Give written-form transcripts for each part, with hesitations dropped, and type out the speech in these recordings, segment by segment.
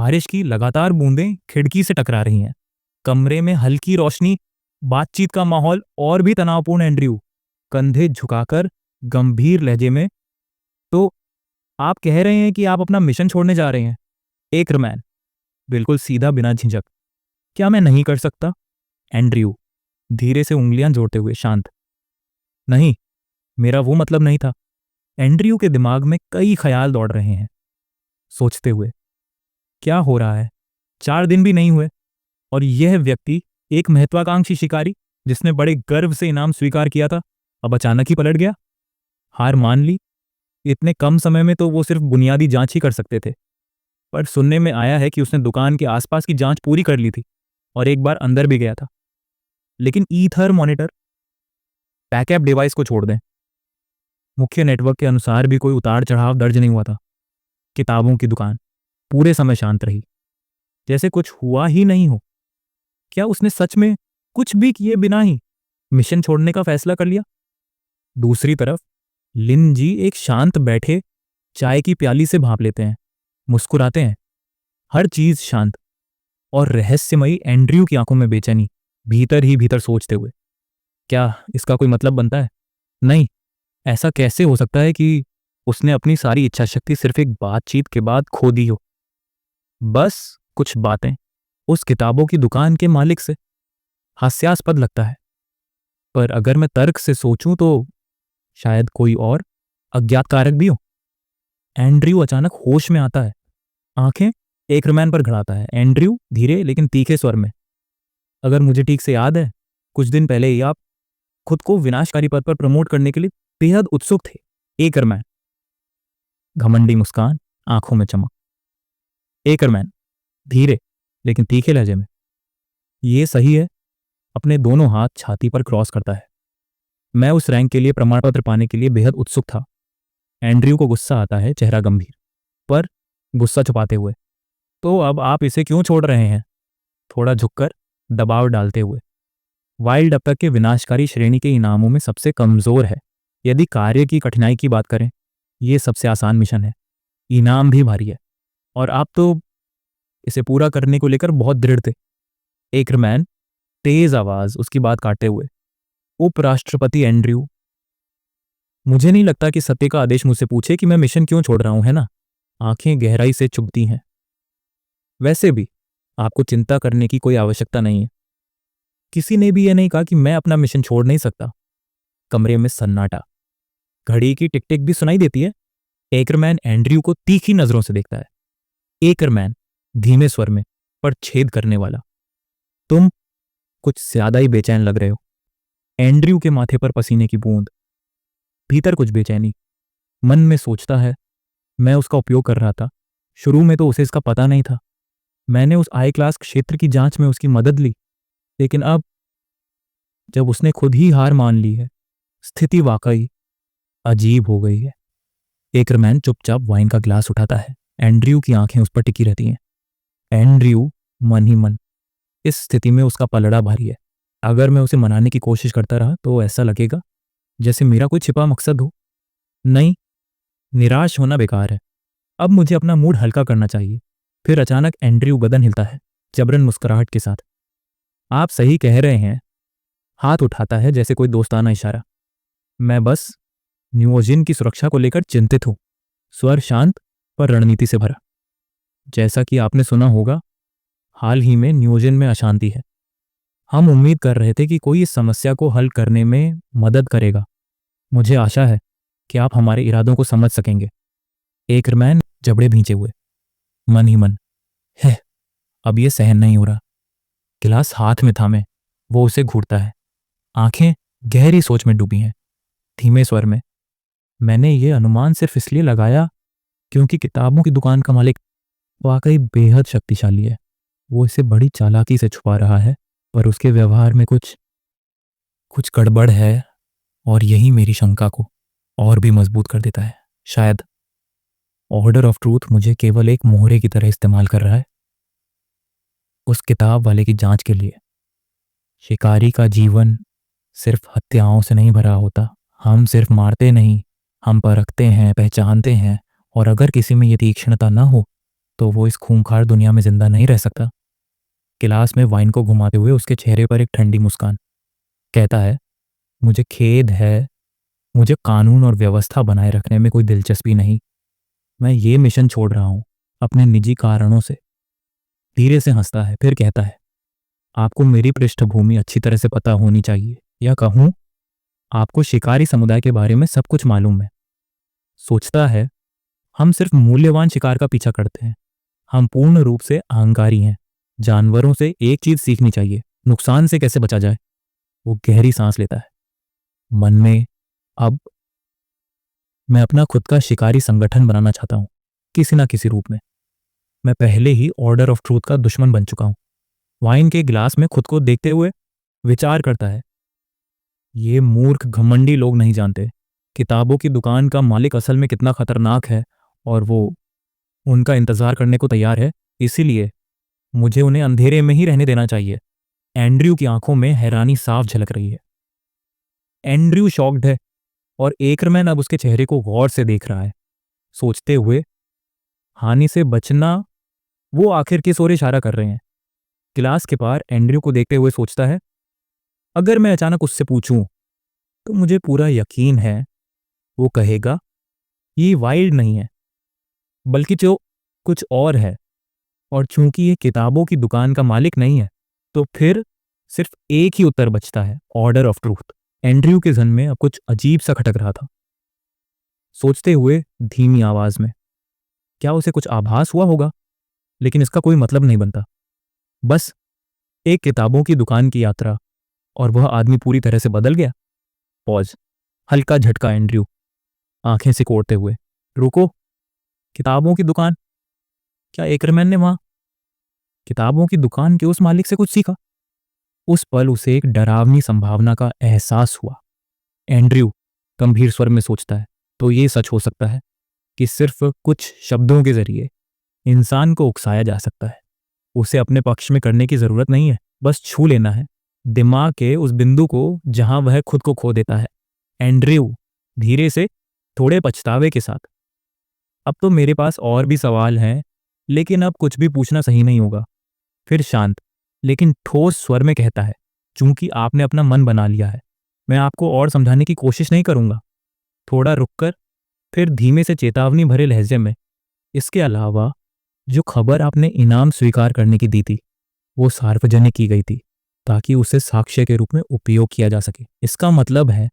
बारिश की लगातार बूंदें खिड़की से टकरा रही हैं। कमरे में हल्की रोशनी, बातचीत का माहौल और भी तनावपूर्ण। एंड्रयू कंधे झुकाकर गंभीर लहजे में, तो आप कह रहे हैं कि आप अपना मिशन छोड़ने जा रहे हैं? एकरमैन बिल्कुल सीधा, बिना झिझक। क्या मैं नहीं कर सकता? एंड्रयू धीरे से उंगलियां जोड़ते हुए शांत। नहीं, मेरा वो मतलब नहीं था। एंड्रयू के दिमाग में कई ख्याल दौड़ रहे हैं, सोचते हुए क्या हो रहा है। 4 दिन भी नहीं हुए और यह व्यक्ति, एक महत्वाकांक्षी शिकारी जिसने बड़े गर्व से इनाम स्वीकार किया था, अब अचानक ही पलट गया, हार मान ली। इतने कम समय में तो वो सिर्फ बुनियादी जांच ही कर सकते थे, पर सुनने में आया है कि उसने दुकान के आसपास की जांच पूरी कर ली थी और एक बार अंदर भी गया था। लेकिन ईथर मॉनिटर, बैकअप डिवाइस को छोड़ दें, मुख्य नेटवर्क के अनुसार भी कोई उतार चढ़ाव दर्ज नहीं हुआ था। किताबों की दुकान पूरे समय शांत रही, जैसे कुछ हुआ ही नहीं हो। क्या उसने सच में कुछ भी किए बिना ही मिशन छोड़ने का फैसला कर लिया? दूसरी तरफ लिन जी एक शांत बैठे, चाय की प्याली से भाप लेते हैं, मुस्कुराते हैं, हर चीज शांत और रहस्यमयी। एंड्रयू की आंखों में बेचैनी, भीतर ही भीतर सोचते हुए, क्या इसका कोई मतलब बनता है? नहीं, ऐसा कैसे हो सकता है कि उसने अपनी सारी इच्छा शक्ति सिर्फ एक बातचीत के बाद खो दी हो? बस कुछ बातें उस किताबों की दुकान के मालिक से। हास्यास्पद लगता है, पर अगर मैं तर्क से सोचूं तो शायद कोई और अज्ञात कारक भी हो। एंड्रयू अचानक होश में आता है, आंखें एकरमैन पर गड़ाता है। एंड्रयू धीरे लेकिन तीखे स्वर में, अगर मुझे ठीक से याद है, कुछ दिन पहले ही आप खुद को विनाशकारी पद पर प्रमोट करने के लिए बेहद उत्सुक थे। एकरमैन घमंडी मुस्कान, आंखों में चमक। एकरमैन धीरे लेकिन तीखे लहजे में, ये सही है। अपने दोनों हाथ छाती पर क्रॉस करता है। मैं उस रैंक के लिए प्रमाण पत्र पाने के लिए बेहद उत्सुक था। एंड्रयू को गुस्सा आता है, चेहरा गंभीर, पर गुस्सा छुपाते हुए। तो अब आप इसे क्यों छोड़ रहे हैं? थोड़ा झुककर, दबाव डालते हुए। वाइल्ड अब तक के विनाशकारी श्रेणी के इनामों में सबसे कमजोर है। यदि कार्य की कठिनाई की बात करें, यह सबसे आसान मिशन है। इनाम भी भारी है और आप तो इसे पूरा करने को लेकर बहुत दृढ़ थे। एकरमैन तेज आवाज उसकी बात काटते हुए, उपराष्ट्रपति एंड्रयू, मुझे नहीं लगता कि सत्य का आदेश मुझसे पूछे कि मैं मिशन क्यों छोड़ रहा हूं, है ना? आंखें गहराई से चुभती हैं। वैसे भी आपको चिंता करने की कोई आवश्यकता नहीं है। किसी ने भी यह नहीं कहा कि मैं अपना मिशन छोड़ नहीं सकता। कमरे में सन्नाटा, घड़ी की टिक टिक भी सुनाई देती है। एकरमैन एंड्रयू को तीखी नजरों से देखता है। एकरमैन धीमे स्वर में, पर छेद करने वाला, तुम कुछ ज्यादा ही बेचैन लग रहे हो। एंड्रयू के माथे पर पसीने की बूंद, भीतर कुछ बेचैनी। मन में सोचता है, मैं उसका उपयोग कर रहा था। शुरू में तो उसे इसका पता नहीं था। मैंने उस आई क्लास क्षेत्र की जांच में उसकी मदद ली, लेकिन अब जब उसने खुद ही हार मान ली है, स्थिति वाकई अजीब हो गई है। एकरमैन चुपचाप वाइन का ग्लास उठाता है। एंड्रयू की आंखें उस पर टिकी रहती हैं। एंड्रयू मन ही मन, इस स्थिति में उसका पलड़ा भारी है। अगर मैं उसे मनाने की कोशिश करता रहा तो ऐसा लगेगा जैसे मेरा कोई छिपा मकसद हो। नहीं, निराश होना बेकार है। अब मुझे अपना मूड हल्का करना चाहिए। फिर अचानक एंड्रयू बदन हिलता है, जबरन मुस्कुराहट के साथ। आप सही कह रहे हैं। हाथ उठाता है जैसे कोई दोस्ताना इशारा। मैं बस न्यूओजिन की सुरक्षा को लेकर चिंतित हूं। स्वर शांत पर रणनीति से भरा। जैसा कि आपने सुना होगा, हाल ही में न्यूओजिन में अशांति है। हम उम्मीद कर रहे थे कि कोई इस समस्या को हल करने में मदद करेगा। मुझे आशा है कि आप हमारे इरादों को समझ सकेंगे। एकरमैन जबड़े भींचे हुए, मन ही मन, है अब ये सहन नहीं हो रहा। गिलास हाथ में थामे वो उसे घूरता है। आंखें गहरी सोच में डूबी हैं। धीमे स्वर में, मैंने ये अनुमान सिर्फ इसलिए लगाया क्योंकि किताबों की दुकान का मालिक वाकई बेहद शक्तिशाली है। वो इसे बड़ी चालाकी से छुपा रहा है, पर उसके व्यवहार में कुछ कुछ गड़बड़ है और यही मेरी शंका को और भी मजबूत कर देता है। शायद ऑर्डर ऑफ ट्रूथ मुझे केवल एक मोहरे की तरह इस्तेमाल कर रहा है उस किताब वाले की जांच के लिए। शिकारी का जीवन सिर्फ हत्याओं से नहीं भरा होता। हम सिर्फ मारते नहीं, हम परखते हैं, पहचानते हैं, और अगर किसी में ये तीक्ष्णता ना हो तो वो इस खूंखार दुनिया में जिंदा नहीं रह सकता। गिलास में वाइन को घुमाते हुए उसके चेहरे पर एक ठंडी मुस्कान। कहता है, मुझे खेद है, मुझे कानून और व्यवस्था बनाए रखने में कोई दिलचस्पी नहीं। मैं ये मिशन छोड़ रहा हूं अपने निजी कारणों से। धीरे से हंसता है, फिर कहता है, आपको मेरी पृष्ठभूमि अच्छी तरह से पता होनी चाहिए, या कहूं, आपको शिकारी समुदाय के बारे में सब कुछ मालूम है। सोचता है, हम सिर्फ मूल्यवान शिकार का पीछा करते हैं। हम पूर्ण रूप से अहंकारी हैं। जानवरों से एक चीज सीखनी चाहिए, नुकसान से कैसे बचा जाए। वो गहरी सांस लेता है। मन में, अब मैं अपना खुद का शिकारी संगठन बनाना चाहता हूं, किसी ना किसी रूप में। मैं पहले ही ऑर्डर ऑफ ट्रूथ का दुश्मन बन चुका हूं। वाइन के गिलास में खुद को देखते हुए विचार करता है, ये मूर्ख घमंडी लोग नहीं जानते किताबों की दुकान का मालिक असल में कितना खतरनाक है, और वो उनका इंतजार करने को तैयार है। इसीलिए मुझे उन्हें अंधेरे में ही रहने देना चाहिए। एंड्रयू की आंखों में हैरानी साफ झलक रही है। एंड्रयू शॉक्ड है और एकरमैन अब उसके चेहरे को गौर से देख रहा है, सोचते हुए, हानि से बचना। वो आखिर किस ओर इशारा कर रहे हैं। गिलास के पार एंड्रयू को देखते हुए सोचता है, अगर मैं अचानक उससे पूछूं तो मुझे पूरा यकीन है वो कहेगा ये वाइल्ड नहीं है, बल्कि जो कुछ और है। और चूंकि ये किताबों की दुकान का मालिक नहीं है, तो फिर सिर्फ एक ही उत्तर बचता है, ऑर्डर ऑफ ट्रूथ। एंड्रयू के जहन में अब कुछ अजीब सा खटक रहा था। सोचते हुए धीमी आवाज में, क्या उसे कुछ आभास हुआ होगा? लेकिन इसका कोई मतलब नहीं बनता। बस एक किताबों की दुकान की यात्रा, और वह आदमी पूरी तरह से बदल गया। पॉज, हल्का झटका एंड्रयू, आंखें सिकोड़ते हुए, रुको, किताबों की दुकान? क्या एकरमैन ने वहां किताबों की दुकान के उस मालिक से कुछ सीखा? उस पल उसे एक डरावनी संभावना का एहसास हुआ। एंड्रयू गंभीर स्वर में सोचता है, तो ये सच हो सकता है कि सिर्फ कुछ शब्दों के जरिए इंसान को उकसाया जा सकता है। उसे अपने पक्ष में करने की जरूरत नहीं है, बस छू लेना है दिमाग के उस बिंदु को जहां वह खुद को खो देता है। एंड्रयू धीरे से, थोड़े पछतावे के साथ, अब तो मेरे पास और भी सवाल हैं, लेकिन अब कुछ भी पूछना सही नहीं होगा। फिर शांत लेकिन ठोस स्वर में कहता है, चूंकि आपने अपना मन बना लिया है, मैं आपको और समझाने की कोशिश नहीं करूंगा। थोड़ा रुककर फिर धीमे से चेतावनी भरे लहजे में, इसके अलावा जो खबर आपने इनाम स्वीकार करने की दी थी, वो सार्वजनिक की गई थी ताकि उसे साक्ष्य के रूप में उपयोग किया जा सके। इसका मतलब है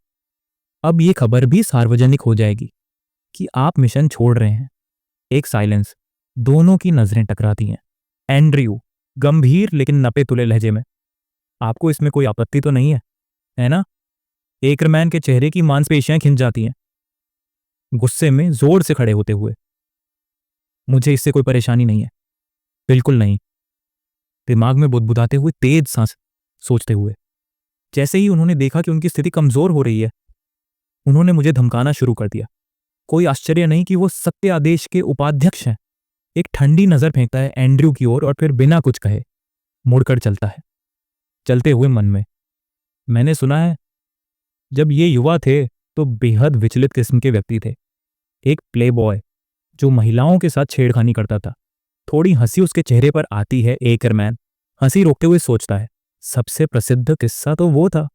अब ये खबर भी सार्वजनिक हो जाएगी कि आप मिशन छोड़ रहे हैं। एक साइलेंस, दोनों की नजरें टकराती हैं। एंड्रयू गंभीर लेकिन नपे तुले लहजे में, आपको इसमें कोई आपत्ति तो नहीं है ना? एकरमैन के चेहरे की मांसपेशियां खिंच जाती हैं, गुस्से में जोर से खड़े होते हुए। मुझे इससे कोई परेशानी नहीं है, बिल्कुल नहीं। दिमाग में बुदबुदाते हुए तेज सांस, सोचते हुए, जैसे ही उन्होंने देखा कि उनकी स्थिति कमजोर हो रही है, उन्होंने मुझे धमकाना शुरू कर दिया। कोई आश्चर्य नहीं कि वो सत्य आदेश के उपाध्यक्ष हैं। एक ठंडी नजर फेंकता है एंड्रयू की ओर और फिर बिना कुछ कहे मुड़कर चलता है। चलते हुए मन में, मैंने सुना है जब ये युवा थे तो बेहद विचलित किस्म के व्यक्ति थे। एक प्लेबॉय जो महिलाओं के साथ छेड़खानी करता था। थोड़ी हंसी उसके चेहरे पर आती है एकरमैन हंसी रोकते हुए सोचता है, सबसे प्रसिद्ध किस्सा तो वो था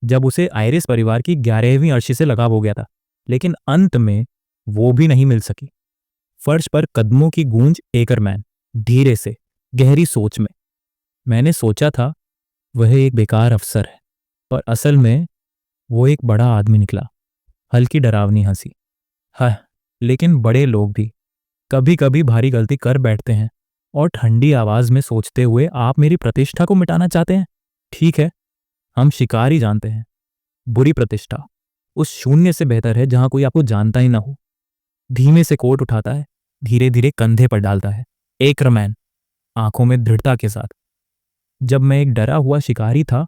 जब उसे आयरिस परिवार की 11वीं अर्शी से लगाव हो गया था, लेकिन अंत में वो भी नहीं मिल सकी। फर्श पर कदमों की गूंज, एकरमैन धीरे से, गहरी सोच में, मैंने सोचा था वह एक बेकार अफसर है, पर असल में वो एक बड़ा आदमी निकला। हल्की डरावनी हंसी, हाँ, लेकिन बड़े लोग भी कभी कभी भारी गलती कर बैठते हैं। और ठंडी आवाज में सोचते हुए, आप मेरी प्रतिष्ठा को मिटाना चाहते हैं? ठीक है, हम शिकारी जानते हैं, बुरी प्रतिष्ठा उस शून्य से बेहतर है जहां कोई आपको जानता ही ना हो। धीमे से कोट उठाता है, धीरे धीरे कंधे पर डालता है। एकरमैन आंखों में दृढ़ता के साथ, जब मैं एक डरा हुआ शिकारी था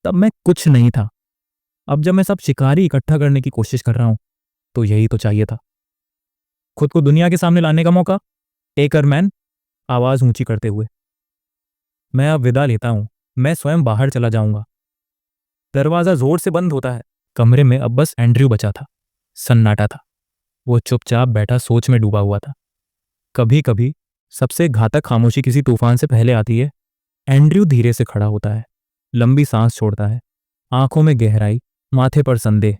तब मैं कुछ नहीं था। अब जब मैं सब शिकारी इकट्ठा करने की कोशिश कर रहा हूं तो यही तो चाहिए था, खुद को दुनिया के सामने लाने का मौका। एकरमैन आवाज ऊंची करते हुए, मैं अब विदा लेता हूं, मैं स्वयं बाहर चला जाऊंगा। दरवाजा जोर से बंद होता है। कमरे में अब बस एंड्रयू बचा था। सन्नाटा था। वो चुपचाप बैठा सोच में डूबा हुआ था। कभी कभी सबसे घातक खामोशी किसी तूफान से पहले आती है। एंड्रयू धीरे से खड़ा होता है, लंबी सांस छोड़ता है, आंखों में गहराई, माथे पर संदेह,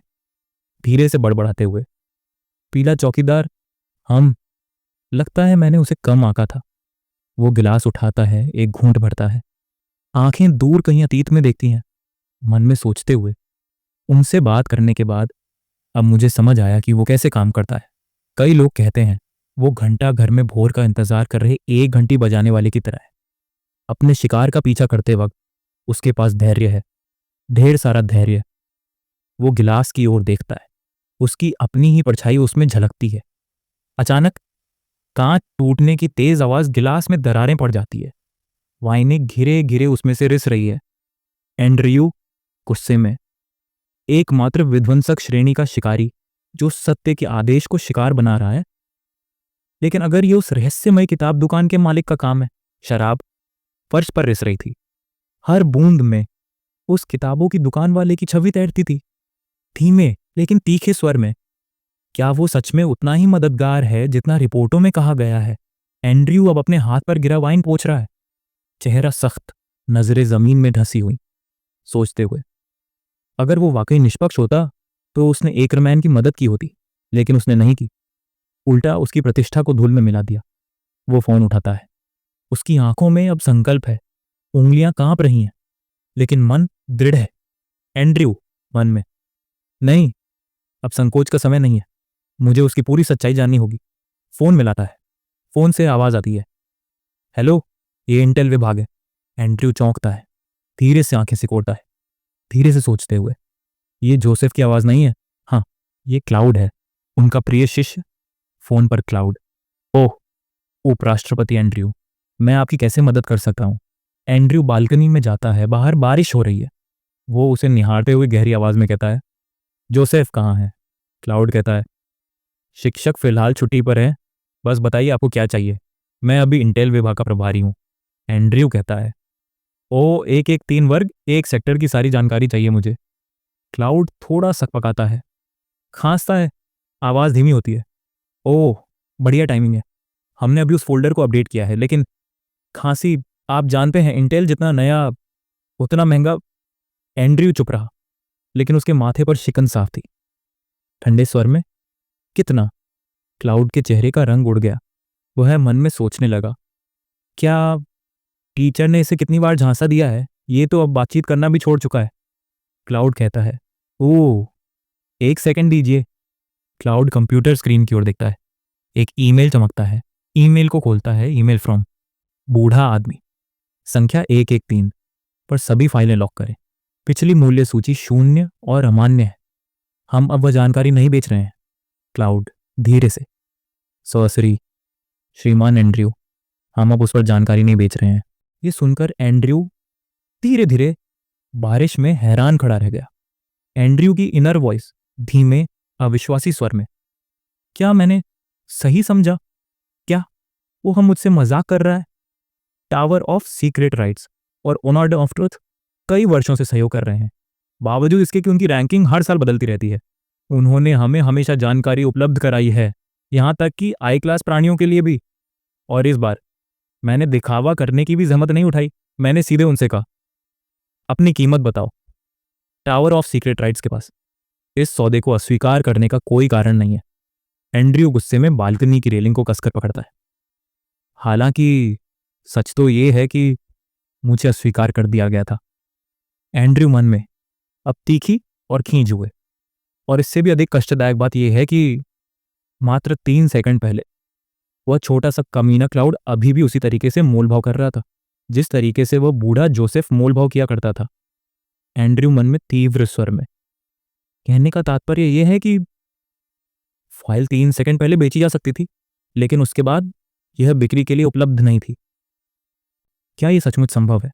धीरे से बड़बड़ाते हुए, पीला चौकीदार, हम। लगता है मैंने उसे कम आंका था। वो गिलास उठाता है, एक घूंट भरता है, आंखें दूर कहीं अतीत में देखती हैं, मन में सोचते हुए, उनसे बात करने के बाद अब मुझे समझ आया कि वो कैसे काम करता है। कई लोग कहते हैं वो घंटा घर में भोर का इंतजार कर रहे एक घंटी बजाने वाले की तरह है। अपने शिकार का पीछा करते वक्त उसके पास धैर्य है, ढेर सारा धैर्य। वो गिलास की ओर देखता है, उसकी अपनी ही परछाई उसमें झलकती है। अचानक कांच टूटने की तेज आवाज, गिलास में दरारें पड़ जाती है, वाइनें घिरे घिरे उसमें से रिस रही है। एंड्रयू गुस्से में, एकमात्र विध्वंसक श्रेणी का शिकारी जो सत्य के आदेश को शिकार बना रहा है। लेकिन अगर ये उस रहस्यमय किताब दुकान के मालिक का काम है। शराब फर्श पर रिस रही थी, हर बूंद में उस किताबों की दुकान वाले की छवि तैरती थी, धीमे लेकिन तीखे स्वर में। क्या वो सच में उतना ही मददगार है जितना रिपोर्टों में कहा गया है? एंड्रयू अब अपने हाथ पर गिरा वाइन पोंछ रहा है, चेहरा सख्त, नजरें जमीन में धंसी हुई, सोचते हुए अगर वो वाकई निष्पक्ष होता तो उसने एकरमैन की मदद की होती, लेकिन उसने नहीं की। उल्टा उसकी प्रतिष्ठा को धूल में मिला दिया। वो फोन उठाता है, उसकी आंखों में अब संकल्प है, उंगलियां कांप रही हैं, लेकिन मन दृढ़ है। एंड्रयू मन में, नहीं, अब संकोच का समय नहीं है, मुझे उसकी पूरी सच्चाई जाननी होगी। फोन मिलाता है, फोन से आवाज आती है, हेलो, ये इंटेल विभाग है। एंड्रयू चौंकता है, धीरे से आंखें सिकोड़ता है, धीरे से सोचते हुए, ये जोसेफ की आवाज नहीं है, हाँ, ये क्लाउड है, उनका प्रिय शिष्य। फोन पर क्लाउड, ओह, उपराष्ट्रपति एंड्रयू, मैं आपकी कैसे मदद कर सकता हूं? एंड्रयू बालकनी में जाता है, बाहर बारिश हो रही है। वो उसे निहारते हुए गहरी आवाज में कहता है, जोसेफ कहाँ है? क्लाउड कहता है, शिक्षक फिलहाल छुट्टी पर है, बस बताइए आपको क्या चाहिए, मैं अभी इंटेल विभाग का प्रभारी हूँ। एंड्रयू कहता है, ओ 113 वर्ग 1 सेक्टर की सारी जानकारी चाहिए मुझे। क्लाउड थोड़ा सकपकाता है, खांसता है, आवाज धीमी होती है, ओह, बढ़िया टाइमिंग है, हमने अभी उस फोल्डर को अपडेट किया है, लेकिन खांसी, आप जानते हैं इंटेल जितना नया उतना महंगा। एंड्रयू चुप रहा, लेकिन उसके माथे पर शिकन साफ थी। ठंडे स्वर में, कितना? क्लाउड के चेहरे का रंग उड़ गया। वह मन में सोचने लगा, क्या टीचर ने इसे कितनी बार झांसा दिया है, ये तो अब बातचीत करना भी छोड़ चुका है। क्लाउड कहता है, ओह, 1 सेकंड दीजिए। क्लाउड कंप्यूटर स्क्रीन की ओर देखता है, एक ईमेल चमकता है। ईमेल को खोलता है, ईमेल फ्रॉम बूढ़ा आदमी, संख्या 113, पर सभी फाइलें लॉक करें। पिछली मूल्य सूची शून्य और अमान्य है, हम अब वह जानकारी नहीं बेच रहे हैं। क्लाउड धीरे से, सॉरी श्रीमान एंड्रयू, हम अब उस पर जानकारी नहीं बेच रहे हैं। ये सुनकर एंड्रयू धीरे धीरे बारिश में हैरान खड़ा रह गया। एंड्रयू की इनर वॉइस धीमे अविश्वासी स्वर में, क्या मैंने सही समझा? क्या वो हम मुझसे मजाक कर रहा है? टावर ऑफ सीक्रेट राइट्स और ऑनर्ड ऑफ ट्रुथ कई वर्षों से सहयोग कर रहे हैं, बावजूद इसके कि उनकी रैंकिंग हर साल बदलती रहती है। उन्होंने हमें हमेशा जानकारी उपलब्ध कराई है, यहां तक कि आई क्लास प्राणियों के लिए भी। और इस बार मैंने दिखावा करने की भी जहमत नहीं उठाई, मैंने सीधे उनसे कहा, अपनी कीमत बताओ। टावर ऑफ सीक्रेट राइट्स के पास इस सौदे को अस्वीकार करने का कोई कारण नहीं है। एंड्रयू गुस्से में बालकनी की रेलिंग को कसकर पकड़ता है। हालांकि सच तो यह है कि मुझे अस्वीकार कर दिया गया था। एंड्रयू मन में अब तीखी और खींच हुए। और इससे भी अधिक कष्टदायक बात यह है कि मात्र 3 सेकंड पहले वह छोटा सा कमीना क्लाउड अभी भी उसी तरीके से मोलभाव कर रहा था, जिस तरीके से वह बूढ़ा जोसेफ मोलभाव किया करता था। एंड्रयू मन में तीव्र स्वर में, कहने का तात्पर्य यह है कि फाइल 3 सेकंड पहले बेची जा सकती थी, लेकिन उसके बाद यह बिक्री के लिए उपलब्ध नहीं थी। क्या यह सचमुच संभव है?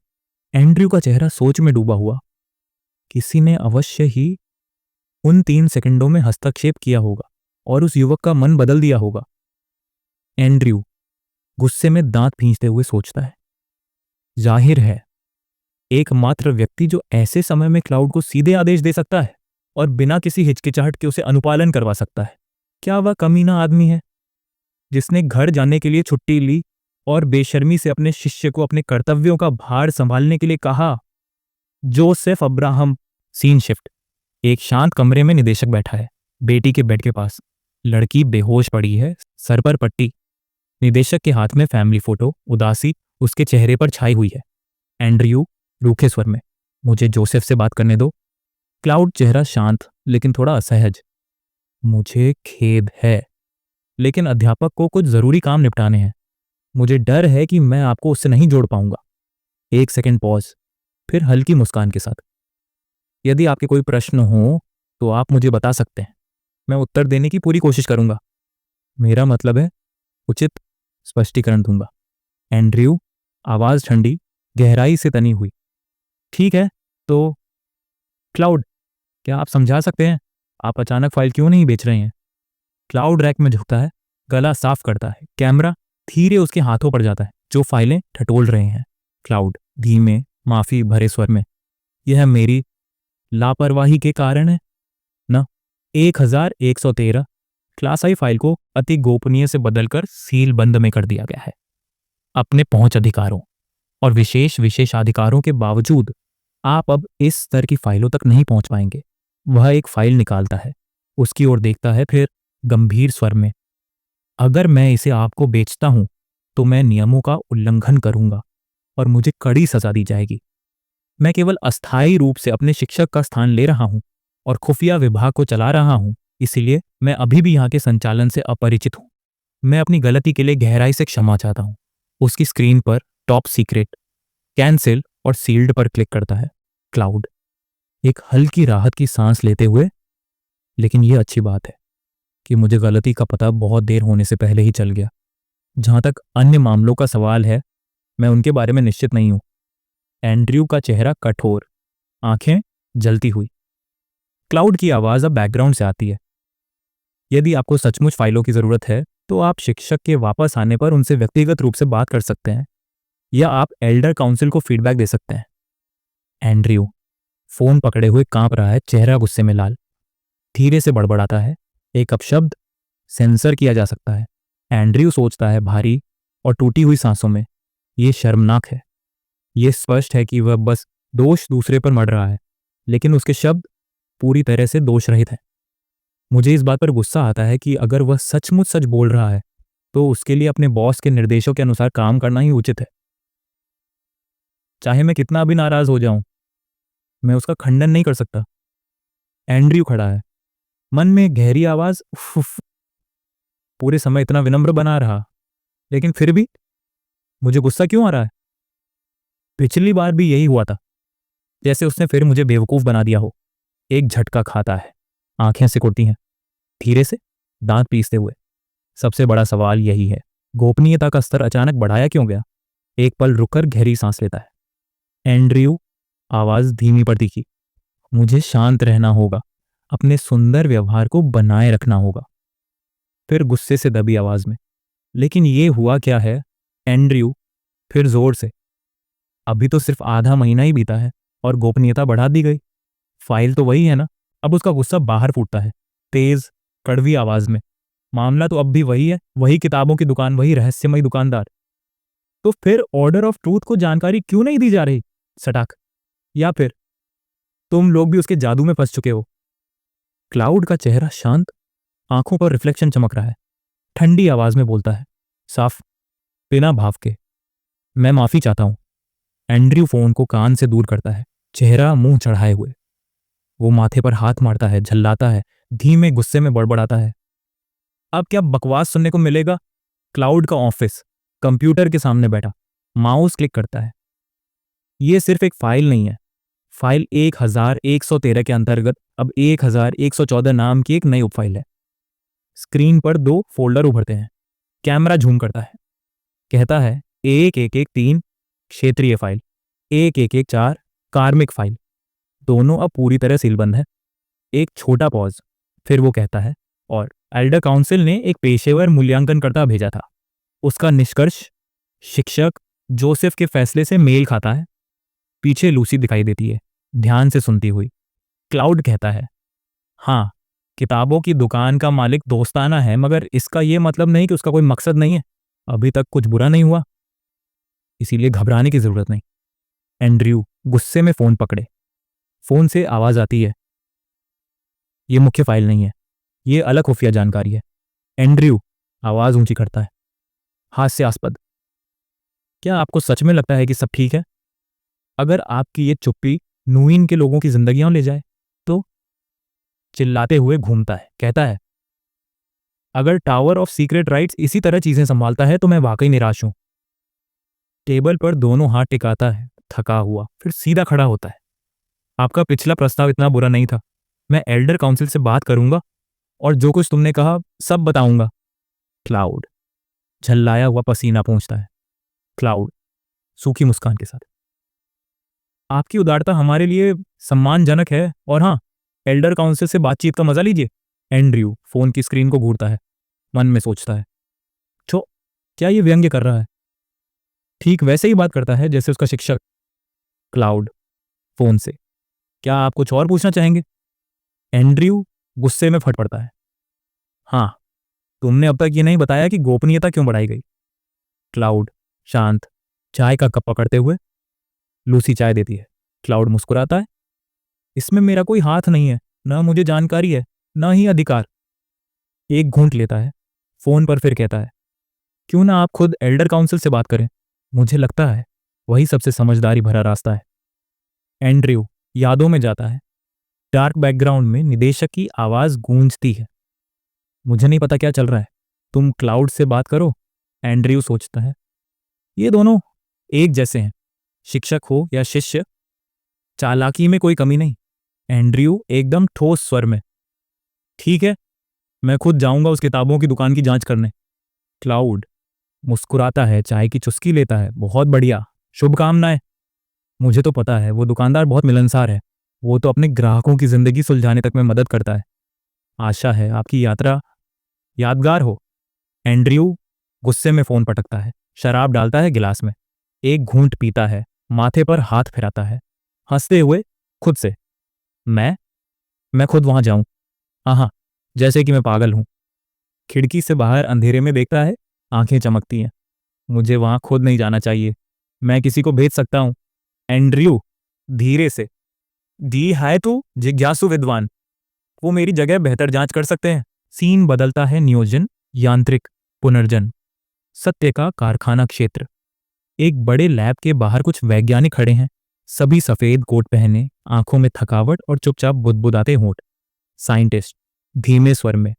एंड्रयू का चेहरा सोच में डूबा हुआ। किसी ने अवश्य ही उन 3 सेकंडों में हस्तक्षेप किया होगा और उस युवक का मन बदल दिया होगा। एंड्रयू गुस्से में दांत भींचते हुए सोचता है, जाहिर है एकमात्र व्यक्ति जो ऐसे समय में क्लाउड को सीधे आदेश दे सकता है और बिना किसी हिचकिचाहट के उसे अनुपालन करवा सकता है, क्या वह कमीना आदमी है जिसने घर जाने के लिए छुट्टी ली और बेशर्मी से अपने शिष्य को अपने कर्तव्यों का भार संभालने के लिए कहा। Joseph Abraham. Scene shift. एक शांत कमरे में निदेशक बैठा है, बेटी के बेड के पास। लड़की बेहोश पड़ी है, सर पर पट्टी। निदेशक के हाथ में फैमिली फोटो, उदासी उसके चेहरे पर छाई हुई है। एंड्रयू रूखे स्वर में, मुझे जोसेफ से बात करने दो। क्लाउड चेहरा शांत लेकिन थोड़ा असहज। मुझे खेद है, लेकिन अध्यापक को कुछ जरूरी काम निपटाने हैं। मुझे डर है कि मैं आपको उससे नहीं जोड़ पाऊंगा। एक सेकंड पॉज, फिर हल्की मुस्कान के साथ। यदि आपके कोई प्रश्न हो तो आप मुझे बता सकते हैं, मैं उत्तर देने की पूरी कोशिश करूंगा। मेरा मतलब है, उचित स्पष्टीकरण दूंगा। एंड्रयू, आवाज ठंडी, गहराई से तनी हुई। ठीक है, तो क्लाउड, क्या आप समझा सकते हैं आप अचानक फाइल क्यों नहीं बेच रहे हैं? क्लाउड रैक में झुकता है, गला साफ करता है, कैमरा धीरे उसके हाथों पर जाता है जो फाइलें ठटोल रहे हैं। क्लाउड धीमे, माफी भरे स्वर में, यह मेरी लापरवाही के कारण है ना। 1113 क्लास आई फाइल को अति गोपनीय से बदलकर सील बंद में कर दिया गया है। अपने पहुंच अधिकारों और विशेष विशेषाधिकारों के बावजूद आप अब इस स्तर की फाइलों तक नहीं पहुंच पाएंगे। वह एक फाइल निकालता है, उसकी ओर देखता है, फिर गंभीर स्वर में, अगर मैं इसे आपको बेचता हूं तो मैं नियमों का उल्लंघन करूंगा और मुझे कड़ी सजा दी जाएगी। मैं केवल अस्थायी रूप से अपने शिक्षक का स्थान ले रहा हूं और खुफिया विभाग को चला रहा हूं, इसलिए मैं अभी भी यहां के संचालन से अपरिचित हूं। मैं अपनी गलती के लिए गहराई से क्षमा चाहता हूं। उसकी स्क्रीन पर टॉप सीक्रेट, कैंसिल और सील्ड पर क्लिक करता है। क्लाउड एक हल्की राहत की सांस लेते हुए, लेकिन यह अच्छी बात है कि मुझे गलती का पता बहुत देर होने से पहले ही चल गया। जहां तक अन्य मामलों का सवाल है, मैं उनके बारे में निश्चित नहीं हूं। एंड्रयू का चेहरा कठोर, आंखें जलती हुई। क्लाउड की आवाज अब बैकग्राउंड से आती है। यदि आपको सचमुच फाइलों की जरूरत है तो आप शिक्षक के वापस आने पर उनसे व्यक्तिगत रूप से बात कर सकते हैं, या आप एल्डर काउंसिल को फीडबैक दे सकते हैं। एंड्रयू फोन पकड़े हुए कांप रहा है, चेहरा गुस्से में लाल। धीरे से बड़बड़ाता है, एक अपशब्द सेंसर किया जा सकता है। एंड्रयू सोचता है, भारी और टूटी हुई सांसों में, यह शर्मनाक है। यह स्पष्ट है कि वह बस दोष दूसरे पर मढ़ रहा है, लेकिन उसके शब्द पूरी तरह से दोष रहित हैं। मुझे इस बात पर गुस्सा आता है कि अगर वह सचमुच सच बोल रहा है तो उसके लिए अपने बॉस के निर्देशों के अनुसार काम करना ही उचित है। चाहे मैं कितना भी नाराज हो जाऊं, मैं उसका खंडन नहीं कर सकता। एंड्रयू खड़ा है, मन में गहरी आवाज, उफ उफ, पूरे समय इतना विनम्र बना रहा, लेकिन फिर भी मुझे गुस्सा क्यों आ रहा है? पिछली बार भी यही हुआ था, जैसे उसने फिर मुझे बेवकूफ बना दिया हो। एक झटका खाता है, आंखें सिकुड़ती हैं, धीरे से दांत पीसते हुए। सबसे बड़ा सवाल यही है, गोपनीयता का स्तर अचानक बढ़ाया क्यों गया? एक पल रुककर गहरी सांस लेता है। एंड्रयू, आवाज धीमी पर तीखी, मुझे शांत रहना होगा, अपने सुंदर व्यवहार को बनाए रखना होगा। फिर गुस्से से दबी आवाज में, लेकिन ये हुआ क्या है? एंड्रयू फिर जोर से, अभी तो सिर्फ आधा महीना ही बीता है और गोपनीयता बढ़ा दी गई। फाइल तो वही है ना? अब उसका गुस्सा बाहर फूटता है, तेज कड़वी आवाज में, मामला तो अब भी वही है, वही किताबों की दुकान, वही रहस्यमयी दुकानदार। तो फिर ऑर्डर ऑफ ट्रूथ को जानकारी क्यों नहीं दी जा रही? सटाक, या फिर तुम लोग भी उसके जादू में फंस चुके हो? क्लाउड का चेहरा शांत, आंखों पर रिफ्लेक्शन चमक रहा है। ठंडी आवाज में बोलता है, साफ, बिना भाव के, मैं माफी चाहता हूं। एंड्रयू फोन को कान से दूर करता है, चेहरा मुंह चढ़ाए हुए। वो माथे पर हाथ मारता है, झल्लाता है, धीमे गुस्से में बड़बड़ाता है, अब क्या बकवास सुनने को मिलेगा? क्लाउड का ऑफिस, कंप्यूटर के सामने बैठा, माउस क्लिक करता है। ये सिर्फ एक फाइल नहीं है, फाइल 1113 के अंतर्गत अब 1114 नाम की एक नई उपफाइल है। स्क्रीन पर 2 फोल्डर उभरते हैं। कैमरा झूम करता है, कहता है 1113 क्षेत्रीय फाइल, 1114 कार्मिक फाइल। दोनों अब पूरी तरह सीलबंद है। एक छोटा पॉज, फिर वो कहता है, और एल्डर काउंसिल ने एक पेशेवर मूल्यांकनकर्ता भेजा था। उसका निष्कर्ष शिक्षक जोसेफ के फैसले से मेल खाता है। पीछे लूसी दिखाई देती है, ध्यान से सुनती हुई। क्लाउड कहता है, हाँ, किताबों की दुकान का मालिक दोस्ताना है, मगर इसका यह मतलब नहीं कि उसका कोई मकसद नहीं है। अभी तक कुछ बुरा नहीं हुआ, इसीलिए घबराने की जरूरत नहीं। एंड्रयू गुस्से में फोन पकड़े। फोन से आवाज आती है, ये मुख्य फाइल नहीं है, ये अलग खुफिया जानकारी है। एंड्रयू आवाज ऊंची करता है, हास्यास्पद। क्या आपको सच में लगता है कि सब ठीक है? अगर आपकी ये चुप्पी नूइन के लोगों की जिंदगियां ले जाए तो? चिल्लाते हुए घूमता है, कहता है, अगर टावर ऑफ सीक्रेट राइट्स इसी तरह चीजें संभालता है तो मैं वाकई निराश हूं। टेबल पर दोनों हाथ टिकाता है, थका हुआ, फिर सीधा खड़ा होता है। आपका पिछला प्रस्ताव इतना बुरा नहीं था। मैं एल्डर काउंसिल से बात करूंगा और जो कुछ तुमने कहा सब बताऊंगा। क्लाउड झल्लाया हुआ पसीना पहुंचता है। क्लाउड सूखी मुस्कान के साथ, आपकी उदारता हमारे लिए सम्मानजनक है, और हाँ, एल्डर काउंसिल से बातचीत का मजा लीजिए। एंड्रयू फोन की स्क्रीन को घूरता है, मन में सोचता है, छो क्या ये व्यंग्य कर रहा है? ठीक वैसे ही बात करता है जैसे उसका शिक्षक। क्लाउड फोन से, क्या आप कुछ और पूछना चाहेंगे? एंड्रयू गुस्से में फट पड़ता है, हाँ, तुमने अब तक ये नहीं बताया कि गोपनीयता क्यों बढ़ाई गई। क्लाउड शांत, चाय का कप पकड़ते हुए, लूसी चाय देती है। क्लाउड मुस्कुराता है, इसमें मेरा कोई हाथ नहीं है, ना मुझे जानकारी है, ना ही अधिकार। एक घूंट लेता है, फोन पर फिर कहता है, क्यों ना आप खुद एल्डर काउंसिल से बात करें, मुझे लगता है वही सबसे समझदारी भरा रास्ता है। एंड्रयू यादों में जाता है। डार्क बैकग्राउंड में निदेशक की आवाज गूंजती है, मुझे नहीं पता क्या चल रहा है, तुम क्लाउड से बात करो। एंड्रयू सोचता है, ये दोनों एक जैसे हैं, शिक्षक हो या शिष्य, चालाकी में कोई कमी नहीं। एंड्रयू एकदम ठोस स्वर में, ठीक है, मैं खुद जाऊंगा उस किताबों की दुकान की जांच करने। क्लाउड मुस्कुराता है, चाय की चुस्की लेता है, बहुत बढ़िया, शुभकामनाएं। मुझे तो पता है वो दुकानदार बहुत मिलनसार है, वो तो अपने ग्राहकों की जिंदगी सुलझाने तक में मदद करता है। आशा है आपकी यात्रा यादगार हो। एंड्रयू गुस्से में फोन पटकता है, शराब डालता है गिलास में, एक घूंट पीता है, माथे पर हाथ फिराता है, हंसते हुए खुद से, मैं खुद वहां जाऊं, हाँ, जैसे कि मैं पागल हूं। खिड़की से बाहर अंधेरे में देखता है, आंखें चमकती हैं, मुझे वहां खुद नहीं जाना चाहिए, मैं किसी को भेज सकता हूं। एंड्रयू धीरे से, दी है तू जिज्ञासु विद्वान, वो मेरी जगह बेहतर जांच कर सकते हैं। सीन बदलता है, नियोजन, यांत्रिक, पुनर्जन, सत्य का कारखाना क्षेत्र। एक बड़े लैब के बाहर कुछ वैज्ञानिक खड़े हैं, सभी सफेद कोट पहने, आंखों में थकावट और चुपचाप बुदबुदाते होंठ। साइंटिस्ट धीमे स्वर में,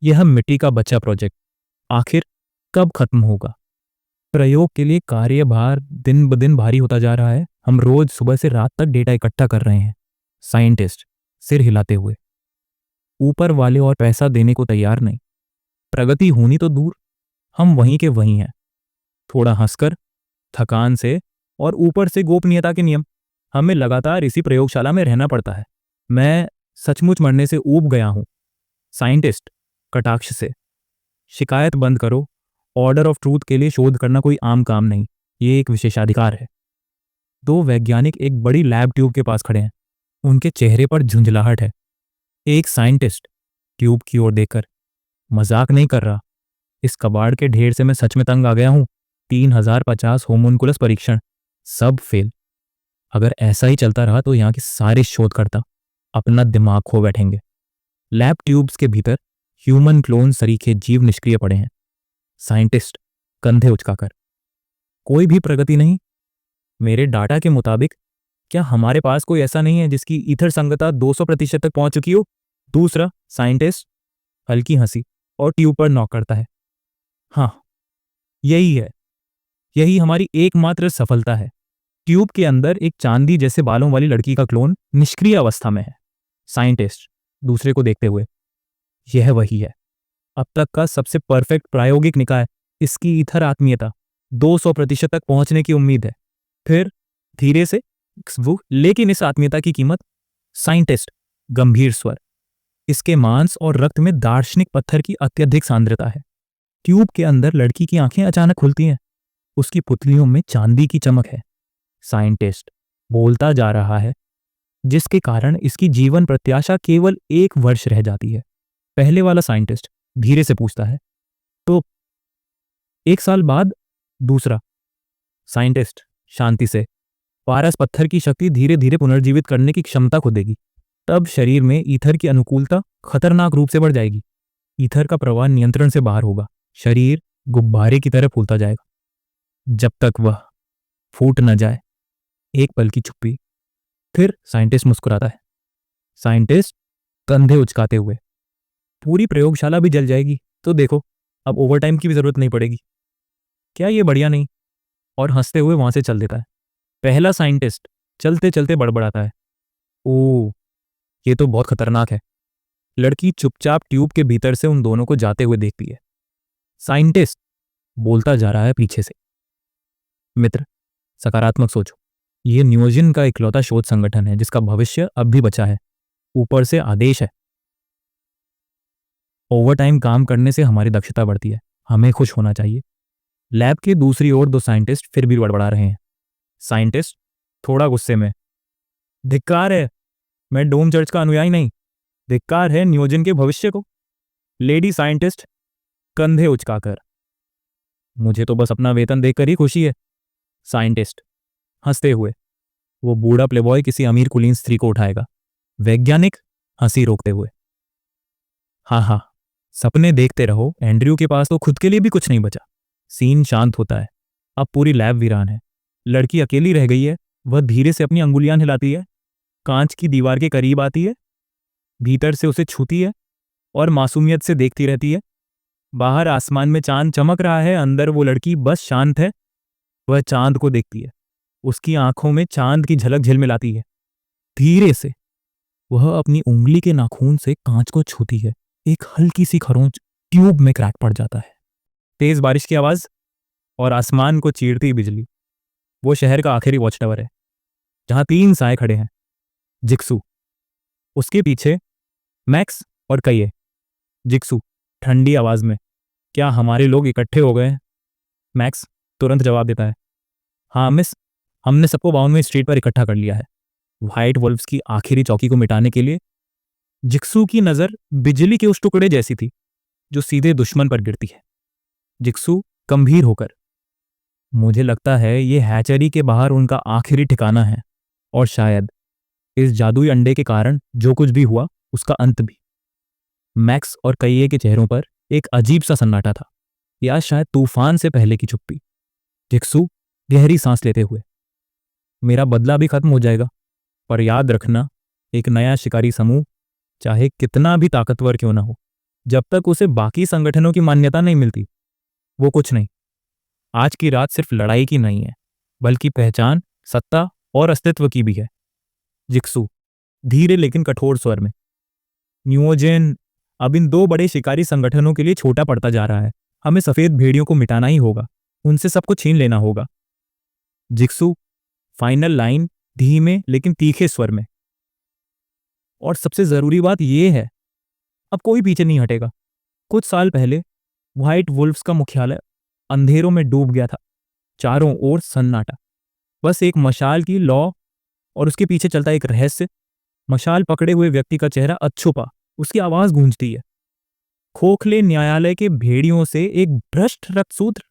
यह मिट्टी का बच्चा प्रोजेक्ट आखिर कब खत्म होगा? प्रयोग के लिए कार्यभार दिन ब दिन भारी होता जा रहा है, हम रोज सुबह से रात तक डेटा इकट्ठा कर रहे हैं। साइंटिस्ट सिर हिलाते हुए, ऊपर वाले और पैसा देने को तैयार नहीं, प्रगति होनी तो दूर, हम वहीं के वहीं हैं। थोड़ा हंसकर, थकान से, और ऊपर से गोपनीयता के नियम, हमें लगातार इसी प्रयोगशाला में रहना पड़ता है। मैं सचमुच मरने से ऊब गया हूं। साइंटिस्ट कटाक्ष से, शिकायत बंद करो, ऑर्डर ऑफ ट्रूथ के लिए शोध करना कोई आम काम नहीं, ये एक विशेषाधिकार है। दो वैज्ञानिक एक बड़ी लैब ट्यूब के पास खड़े हैं, उनके चेहरे पर झुंझलाहट है। एक साइंटिस्ट ट्यूब की ओर देखकर, मजाक नहीं कर रहा, इस कबाड़ के ढेर से मैं सच में तंग आ गया हूं। 3050 होमुनकुलस परीक्षण, सब फेल। अगर ऐसा ही चलता रहा तो यहाँ के सारे शोधकर्ता अपना दिमाग खो बैठेंगे। लैब ट्यूब्स के भीतर ह्यूमन क्लोन सरीखे जीव निष्क्रिय पड़े हैं। साइंटिस्ट कंधे उचकाकर, कोई भी प्रगति नहीं। मेरे डाटा के मुताबिक क्या हमारे पास कोई ऐसा नहीं है जिसकी ईथर संगतता 200% तक पहुंच चुकी हो? दूसरा साइंटिस्ट हल्की हंसी और ट्यूब पर नॉक करता है, हाँ, यही है, यही हमारी एकमात्र सफलता है। ट्यूब के अंदर एक चांदी जैसे बालों वाली लड़की का क्लोन निष्क्रिय अवस्था में है। साइंटिस्ट दूसरे को देखते हुए, यह वही है, अब तक का सबसे परफेक्ट प्रायोगिक निकाय, इसकी ईथर आत्मीयता 200% तक पहुंचने की उम्मीद है। फिर धीरे से, लेकिन इस आत्मीयता की कीमत? साइंटिस्ट गंभीर स्वर, इसके मांस और रक्त में दार्शनिक पत्थर की अत्यधिक सांद्रता है। ट्यूब के अंदर लड़की की आंखें अचानक खुलती हैं, उसकी पुतलियों में चांदी की चमक है। साइंटिस्ट बोलता जा रहा है, जिसके कारण इसकी जीवन प्रत्याशा केवल 1 वर्ष रह जाती है। पहले वाला साइंटिस्ट धीरे से पूछता है, तो 1 साल बाद? दूसरा साइंटिस्ट शांति से, पारस पत्थर की शक्ति धीरे धीरे पुनर्जीवित करने की क्षमता खो देगी। तब शरीर में ईथर की अनुकूलता खतरनाक रूप से बढ़ जाएगी। ईथर का प्रवाह नियंत्रण से बाहर होगा। शरीर गुब्बारे की तरह फूलता जाएगा जब तक वह फूट न जाए। एक पल की चुप्पी, फिर साइंटिस्ट मुस्कुराता है। साइंटिस्ट कंधे उचकाते हुए, पूरी प्रयोगशाला भी जल जाएगी तो देखो, अब ओवरटाइम की भी जरूरत नहीं पड़ेगी। क्या ये बढ़िया नहीं? और हंसते हुए वहां से चल देता है। पहला साइंटिस्ट चलते चलते बड़बड़ाता है, ओ ये तो बहुत खतरनाक है। लड़की चुपचाप ट्यूब के भीतर से उन दोनों को जाते हुए देखती है। साइंटिस्ट बोलता जा रहा है पीछे से, मित्र सकारात्मक सोचो, ये न्यूजिन का इकलौता शोध संगठन है जिसका भविष्य अब भी बचा है। ऊपर से आदेश है, ओवरटाइम काम करने से हमारी दक्षता बढ़ती है, हमें खुश होना चाहिए। लैब के दूसरी ओर दो साइंटिस्ट फिर भी बड़बड़ा रहे हैं। साइंटिस्ट थोड़ा गुस्से में, धिक्कार है, मैं डोम चर्च का अनुयायी नहीं, धिक्कार है न्यूजिन के भविष्य को। लेडी साइंटिस्ट कंधे उचकाकर, मुझे तो बस अपना वेतन देखकर ही खुशी है। साइंटिस्ट हंसते हुए, वो बूढ़ा प्लेबॉय किसी अमीर कुलीन स्त्री को उठाएगा। वैज्ञानिक हंसी रोकते हुए, हाँ हाँ, सपने देखते रहो, एंड्रयू के पास तो खुद के लिए भी कुछ नहीं बचा। सीन शांत होता है। अब पूरी लैब वीरान है। लड़की अकेली रह गई है। वह धीरे से अपनी अंगुलियां हिलाती है, कांच की दीवार के करीब आती है, भीतर से उसे छूती है और मासूमियत से देखती रहती है। बाहर आसमान में चांद चमक रहा है, अंदर वो लड़की बस शांत है। वह चांद को देखती है, उसकी आंखों में चांद की झलक झिलमिलाती है। धीरे से वह अपनी उंगली के नाखून से कांच को छूती है। एक हल्की सी खरोंच ट्यूब में क्रैक पड़ जाता है। तेज बारिश की आवाज और आसमान को चीरती बिजली। वो शहर का आखिरी वॉच टावर है जहां तीन साए खड़े हैं। जिक्सू, उसके पीछे मैक्स और कइये। जिक्सू ठंडी आवाज में, क्या हमारे लोग इकट्ठे हो गए हैं? मैक्स तुरंत जवाब देता है, हाँ मिस, हमने सबको 52वीं स्ट्रीट पर इकट्ठा कर लिया है, व्हाइट वुल्फ्स की आखिरी चौकी को मिटाने के लिए। जिक्सू की नजर बिजली के उस टुकड़े जैसी थी जो सीधे दुश्मन पर गिरती है। जिक्सू गंभीर होकर, मुझे लगता है ये हैचरी के बाहर उनका आखिरी ठिकाना है, और शायद इस जादुई अंडे के कारण जो कुछ भी हुआ उसका अंत भी। मैक्स और कइये के चेहरों पर एक अजीब सा सन्नाटा था, या शायद तूफान से पहले की चुप्पी। जिक्सू गहरी सांस लेते हुए, मेरा बदला भी खत्म हो जाएगा, पर याद रखना, एक नया शिकारी समूह चाहे कितना भी ताकतवर क्यों ना हो, जब तक उसे बाकी संगठनों की मान्यता नहीं मिलती, वो कुछ नहीं। आज की रात सिर्फ लड़ाई की नहीं है, बल्कि पहचान, सत्ता और अस्तित्व की भी है। जिक्सू धीरे लेकिन कठोर स्वर में, न्यूजिन अब इन दो बड़े शिकारी संगठनों के लिए छोटा पड़ता जा रहा है। हमें सफेद भेड़ियों को मिटाना ही होगा, उनसे सब कुछ छीन लेना होगा। जिक्सू फाइनल लाइन धीमे लेकिन तीखे स्वर में, और सबसे जरूरी बात यह है, अब कोई पीछे नहीं हटेगा। कुछ साल पहले व्हाइट वुल्फ्स का मुख्यालय अंधेरों में डूब गया था। चारों ओर सन्नाटा, बस एक मशाल की लौ और उसके पीछे चलता एक रहस्य। मशाल पकड़े हुए व्यक्ति का चेहरा अछुपा, उसकी आवाज गूंजती है, खोखले न्यायालय के भेड़ियों से एक भ्रष्ट रक्तसूत्र।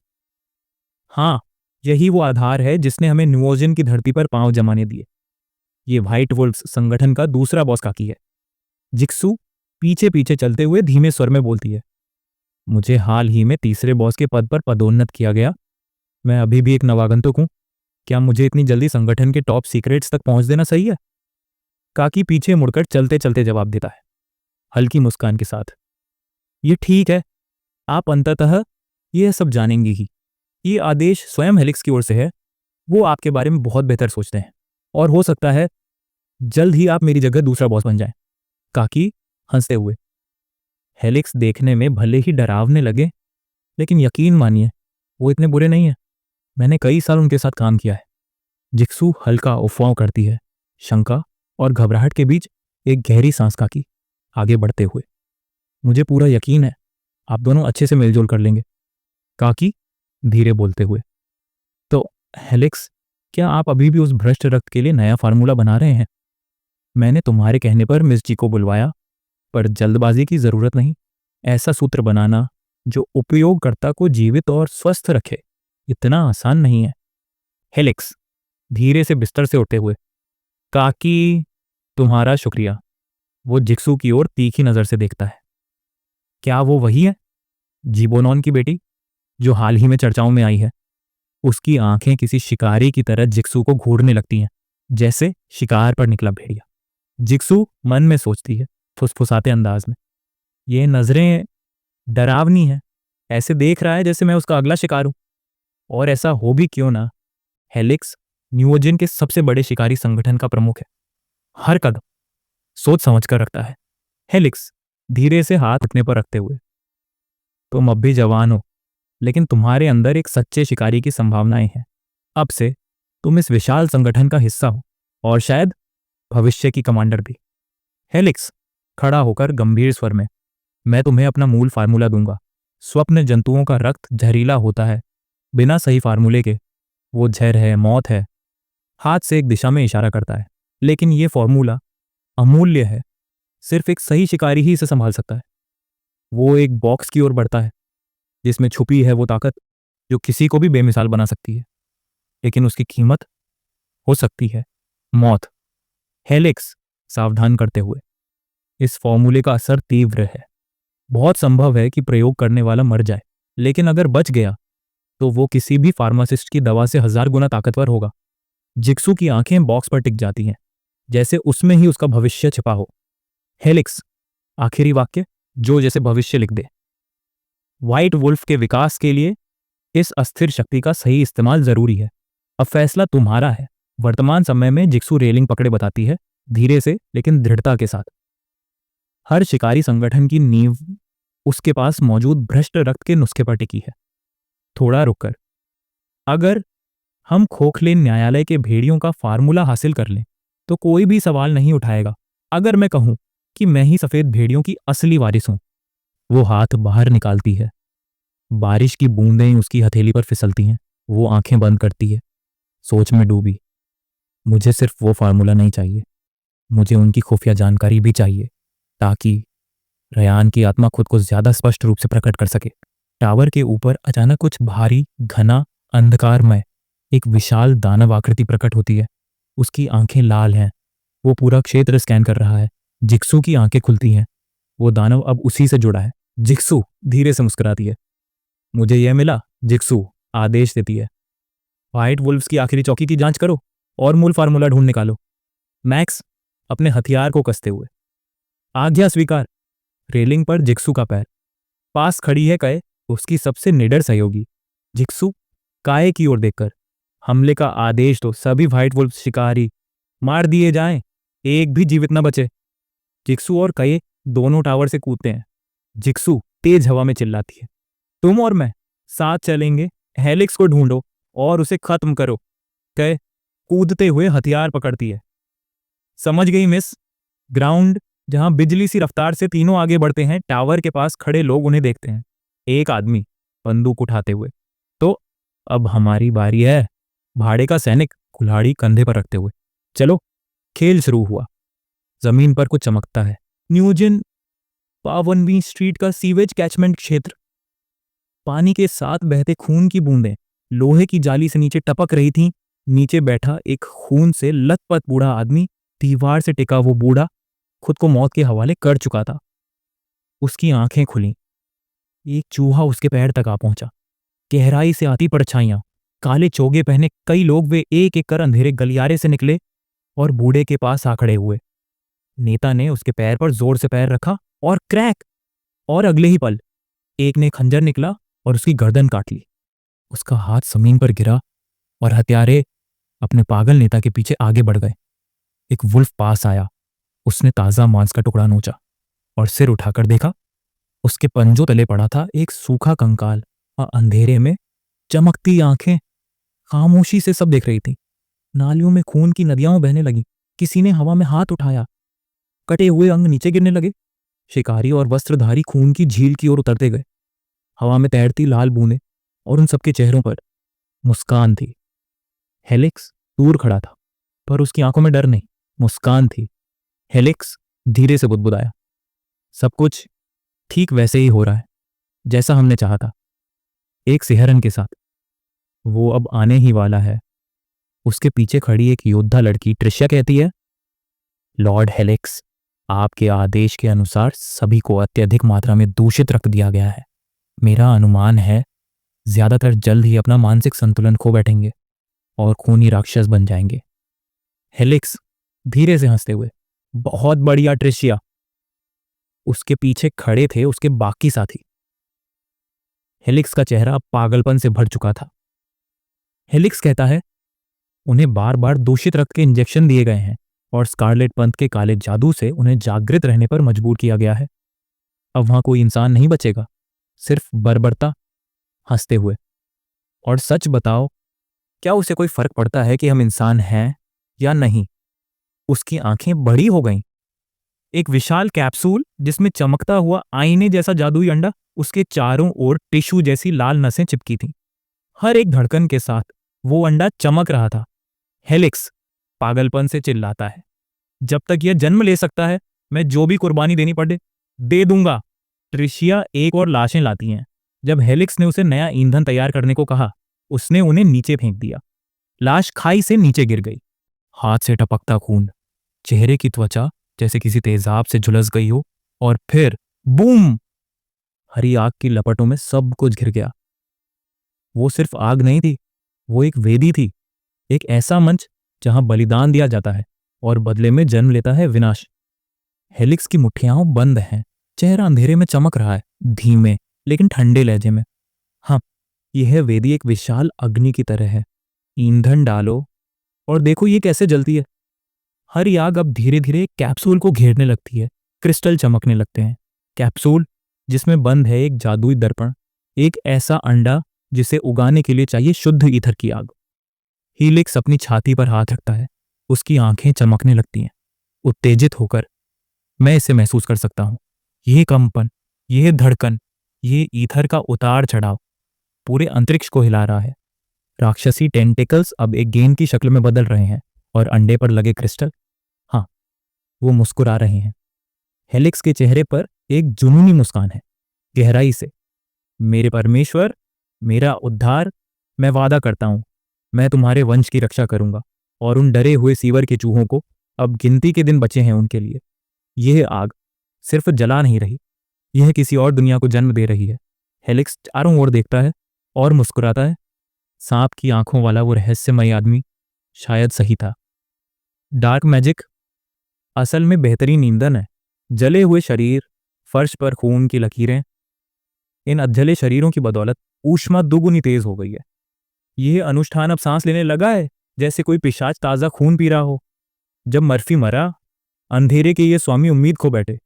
हाँ, यही वो आधार है जिसने हमें न्यूजिन की धरती पर पांव जमाने दिए। ये व्हाइट वुल्फ्स संगठन का दूसरा बॉस काकी है। जिक्सू पीछे पीछे चलते हुए धीमे स्वर में बोलती है, मुझे हाल ही में तीसरे बॉस के पद पर पदोन्नत किया गया। मैं अभी भी एक नवागंतुक हूं। क्या मुझे इतनी जल्दी संगठन के टॉप सीक्रेट्स तक पहुंच देना सही है? काकी पीछे मुड़कर चलते चलते जवाब देता है, हल्की मुस्कान के साथ, ये ठीक है, आप अंततः यह सब जानेंगी ही। ये आदेश स्वयं हेलिक्स की ओर से है। वो आपके बारे में बहुत बेहतर सोचते हैं, और हो सकता है जल्द ही आप मेरी जगह दूसरा बॉस बन जाएं। काकी हंसते हुए, हेलिक्स देखने में भले ही डरावने लगे, लेकिन यकीन मानिए वो इतने बुरे नहीं है। मैंने कई साल उनके साथ काम किया है। जिक्सू हल्का उफवाव करती है, शंका और घबराहट के बीच एक गहरी सांस काकी, आगे बढ़ते हुए, मुझे पूरा यकीन है आप दोनों अच्छे से मेलजोल कर लेंगे। काकी धीरे बोलते हुए, तो हेलिक्स, क्या आप अभी भी उस भ्रष्ट रक्त के लिए नया फार्मूला बना रहे हैं? मैंने तुम्हारे कहने पर मिस जी को बुलवाया, पर जल्दबाजी की जरूरत नहीं। ऐसा सूत्र बनाना जो उपयोगकर्ता को जीवित और स्वस्थ रखे इतना आसान नहीं है। हेलिक्स धीरे से बिस्तर से उठते हुए, काकी, तुम्हारा शुक्रिया। वो जिक्सू की ओर तीखी नजर से देखता है। क्या वो वही है, जीबोनॉन की बेटी, जो हाल ही में चर्चाओं में आई है? उसकी आंखें किसी शिकारी की तरह जिक्सू को घूरने लगती हैं, जैसे शिकार पर निकला भेड़िया। जिक्सू मन में सोचती है, फुसफुसाते अंदाज में, ये नजरें डरावनी हैं, ऐसे देख रहा है जैसे मैं उसका अगला शिकार हूं। और ऐसा हो भी क्यों ना। हेलिक्स न्यूओजिन के सबसे बड़े शिकारी संगठन का प्रमुख है। हर कदम सोच समझ कर रखता है। हेलिक्स धीरे से हाथ घुटने पर रखते हुए, तुम अब भी जवान हो, लेकिन तुम्हारे अंदर एक सच्चे शिकारी की संभावनाएं हैं। अब से तुम इस विशाल संगठन का हिस्सा हो, और शायद भविष्य की कमांडर भी। हेलिक्स खड़ा होकर गंभीर स्वर में, मैं तुम्हें अपना मूल फार्मूला दूंगा। स्वप्न जंतुओं का रक्त जहरीला होता है, बिना सही फार्मूले के वो जहर है, मौत है। हाथ से एक दिशा में इशारा करता है, लेकिन ये फॉर्मूला अमूल्य है, सिर्फ एक सही शिकारी ही इसे संभाल सकता है। वो एक बॉक्स की ओर बढ़ता है, जिसमें छुपी है वो ताकत जो किसी को भी बेमिसाल बना सकती है, लेकिन उसकी कीमत हो सकती है मौत। हेलिक्स सावधान करते हुए, इस फॉर्मूले का असर तीव्र है। बहुत संभव है कि प्रयोग करने वाला मर जाए, लेकिन अगर बच गया तो वो किसी भी फार्मासिस्ट की दवा से 1000 गुना ताकतवर होगा। जिक्सू की आंखें बॉक्स पर टिक जाती हैं, जैसे उसमें ही उसका भविष्य छिपा हो। हेलिक्स आखिरी वाक्य जो जैसे भविष्य लिख दे। व्हाइट वुल्फ के विकास के लिए इस अस्थिर शक्ति का सही इस्तेमाल जरूरी है। अब फैसला तुम्हारा है। वर्तमान समय में जिक्सू रेलिंग पकड़े बताती है, धीरे से लेकिन दृढ़ता के साथ। हर शिकारी संगठन की नींव उसके पास मौजूद भ्रष्ट रक्त के नुस्खे पर टिकी है। थोड़ा रुककर, अगर हम खोखले न्यायालय के भेड़ियों का फार्मूला हासिल कर लें तो कोई भी सवाल नहीं उठाएगा। अगर मैं कहूं कि मैं ही सफेद भेड़ियों की असली वारिस हूं। वो हाथ बाहर निकालती है, बारिश की बूंदें उसकी हथेली पर फिसलती हैं। वो आंखें बंद करती है, सोच में डूबी। मुझे सिर्फ वो फार्मूला नहीं चाहिए, मुझे उनकी खुफिया जानकारी भी चाहिए, ताकि रयान की आत्मा खुद को ज्यादा स्पष्ट रूप से प्रकट कर सके। टावर के ऊपर अचानक कुछ भारी, घना, अंधकारमय एक विशाल दानव आकृति प्रकट होती है। उसकी आंखें लाल हैं, वो पूरा क्षेत्र स्कैन कर रहा है। जिक्सू की आंखें खुलती हैं, वो दानव अब उसी से जुड़ा है। जिक्सू धीरे से मुस्कुराती है, मुझे यह मिला। जिक्सू आदेश देती है, व्हाइट वुल्फ्स की आखिरी चौकी की जांच करो और मूल फार्मूला ढूंढ निकालो। मैक्स अपने हथियार को कसते हुए, आज्ञा स्वीकार। रेलिंग पर जिक्सू का पैर, पास खड़ी है कय, उसकी सबसे निडर सहयोगी। जिक्सू काय की ओर देखकर, हमले का आदेश दो, सभी व्हाइट वुल्फ शिकारी मार दिए जाएं, एक भी जीवित न बचे। जिक्सू और कये दोनों टावर से कूदते हैं। जिक्सू तेज हवा में चिल्लाती है, तुम और मैं साथ चलेंगे। हेलिक्स को ढूंढो और उसे खत्म करो। कय कूदते हुए हथियार पकड़ती है, समझ गई मिस। ग्राउंड जहां बिजली सी रफ्तार से तीनों आगे बढ़ते हैं। टावर के पास खड़े लोग उन्हें देखते हैं। एक आदमी बंदूक उठाते हुए, तो अब हमारी बारी है। भाड़े का सैनिक कुल्हाड़ी कंधे पर रखते हुए, चलो। खेल शुरू हुआ। जमीन पर कुछ चमकता है। न्यूजिन 52वीं स्ट्रीट का सीवेज कैचमेंट क्षेत्र। पानी के साथ बहते खून की बूंदें लोहे की जाली से नीचे टपक रही थीं। नीचे बैठा एक खून से लथपथ बूढ़ा आदमी, दीवार से टिका वो बूढ़ा खुद को मौत के हवाले कर चुका था। उसकी आंखें खुली, एक चूहा उसके पैर तक आ पहुंचा। गहराई से आती परछाइयां, काले चोगे पहने कई लोग, वे एक एक कर अंधेरे गलियारे से निकले और बूढ़े के पास आ खड़े हुए। नेता ने उसके पैर पर जोर से पैर रखा और क्रैक, और अगले ही पल एक ने खंजर निकला और उसकी गर्दन काट ली। उसका हाथ जमीन पर गिरा और हत्यारे अपने पागल नेता के पीछे आगे बढ़ गए। एक वुल्फ पास आया, उसने ताजा मांस का टुकड़ा नोचा और सिर उठाकर देखा। उसके पंजों तले पड़ा था एक सूखा कंकाल, और अंधेरे में चमकती आंखें खामोशी से सब देख रही थी। नालियों में खून की नदियां बहने लगी। किसी ने हवा में हाथ उठाया, कटे हुए अंग नीचे गिरने लगे। शिकारी और वस्त्रधारी खून की झील की ओर उतरते गए। हवा में तैरती लाल बूंदें, और उन सबके चेहरों पर मुस्कान थी। हेलिक्स दूर खड़ा था, पर उसकी आंखों में डर नहीं, मुस्कान थी। हेलिक्स धीरे से बुदबुदाया, सब कुछ ठीक वैसे ही हो रहा है जैसा हमने चाहा था, एक सिहरन के साथ। वो अब आने ही वाला है, उसके पीछे खड़ी एक योद्धा लड़की ट्रिशिया कहती है, लॉर्ड हेलिक्स, आपके आदेश के अनुसार सभी को अत्यधिक मात्रा में दूषित रख दिया गया है। मेरा अनुमान है ज्यादातर जल्द ही अपना मानसिक संतुलन खो बैठेंगे और खूनी राक्षस बन जाएंगे। हेलिक्स धीरे से हंसते हुए, बहुत बढ़िया ट्रिशिया। उसके पीछे खड़े थे उसके बाकी साथी। हेलिक्स का चेहरा पागलपन से भर चुका था। हेलिक्स कहता है, उन्हें बार बार दूषित रक्त के इंजेक्शन दिए गए हैं और स्कारलेट पंथ के काले जादू से उन्हें जागृत रहने पर मजबूर किया गया है। अब वहां कोई इंसान नहीं बचेगा, सिर्फ बर्बरता। हंसते हुए, और सच बताओ, क्या उसे कोई फर्क पड़ता है कि हम इंसान हैं या नहीं? उसकी आंखें बड़ी हो गईं। एक विशाल कैप्सूल जिसमें चमकता हुआ आईने जैसा जादुई अंडा, उसके चारों ओर टिश्यू जैसी लाल नसें चिपकी थीं। हर एक धड़कन के साथ वो अंडा चमक रहा था। हेलिक्स पागलपन से चिल्लाता है, जब तक यह जन्म ले सकता है, मैं जो भी कुर्बानी देनी पड़े दे दूंगा। ट्रिशिया एक और लाशें लाती हैं। जब हेलिक्स ने उसे नया ईंधन तैयार करने को कहा, उसने उन्हें नीचे फेंक दिया। लाश खाई से नीचे गिर गई। हाथ से टपकता खून, चेहरे की त्वचा जैसे किसी तेजाब से झुलस गई हो, और फिर बूम! हरी आग की लपटों में सब कुछ घिर गया। वो सिर्फ आग नहीं थी, वो एक वेदी थी, एक ऐसा मंच जहां बलिदान दिया जाता है और बदले में जन्म लेता है विनाश। हेलिक्स की मुट्ठियां बंद हैं, चेहरा अंधेरे में चमक रहा है, धीमे लेकिन ठंडे लहजे में। हाँ, यह वेदी एक विशाल अग्नि की तरह है। ईंधन डालो और देखो ये कैसे जलती है। हरी आग अब धीरे धीरे कैप्सूल को घेरने लगती है। क्रिस्टल चमकने लगते हैं। कैप्सूल जिसमें बंद है एक जादुई दर्पण, एक ऐसा अंडा जिसे उगाने के लिए चाहिए शुद्ध ईथर की आग। हीलिक्स अपनी छाती पर हाथ रखता है। उसकी आंखें चमकने लगती हैं, उत्तेजित होकर। मैं इसे महसूस कर सकता हूं। यह कंपन, यह धड़कन, यह ईथर का उतार चढ़ाव पूरे अंतरिक्ष को हिला रहा है। राक्षसी टेंटिकल्स अब एक गेंद की शक्ल में बदल रहे हैं और अंडे पर लगे क्रिस्टल, हाँ, वो मुस्कुरा रहे हैं। हेलिक्स के चेहरे पर एक जुनूनी मुस्कान है, गहराई से। मेरे परमेश्वर, मेरा उद्धार, मैं वादा करता हूं, मैं तुम्हारे वंश की रक्षा करूंगा और उन डरे हुए सीवर के चूहों को अब गिनती के दिन बचे हैं उनके लिए। यह आग सिर्फ जला नहीं रही, यह किसी और दुनिया को जन्म दे रही है। हेलिक्स चारों ओर देखता है और मुस्कुराता है। सांप की आंखों वाला वो रहस्यमय आदमी शायद सही था। डार्क मैजिक असल में बेहतरीन ईंधन है। जले हुए शरीर, फर्श पर खून की लकीरें, इन अधजले शरीरों की बदौलत ऊष्मा दुगुनी तेज हो गई है। यह अनुष्ठान अब सांस लेने लगा है, जैसे कोई पिशाच ताजा खून पी रहा हो। जब मर्फी मरा, अंधेरे के ये स्वामी उम्मीद खो बैठे।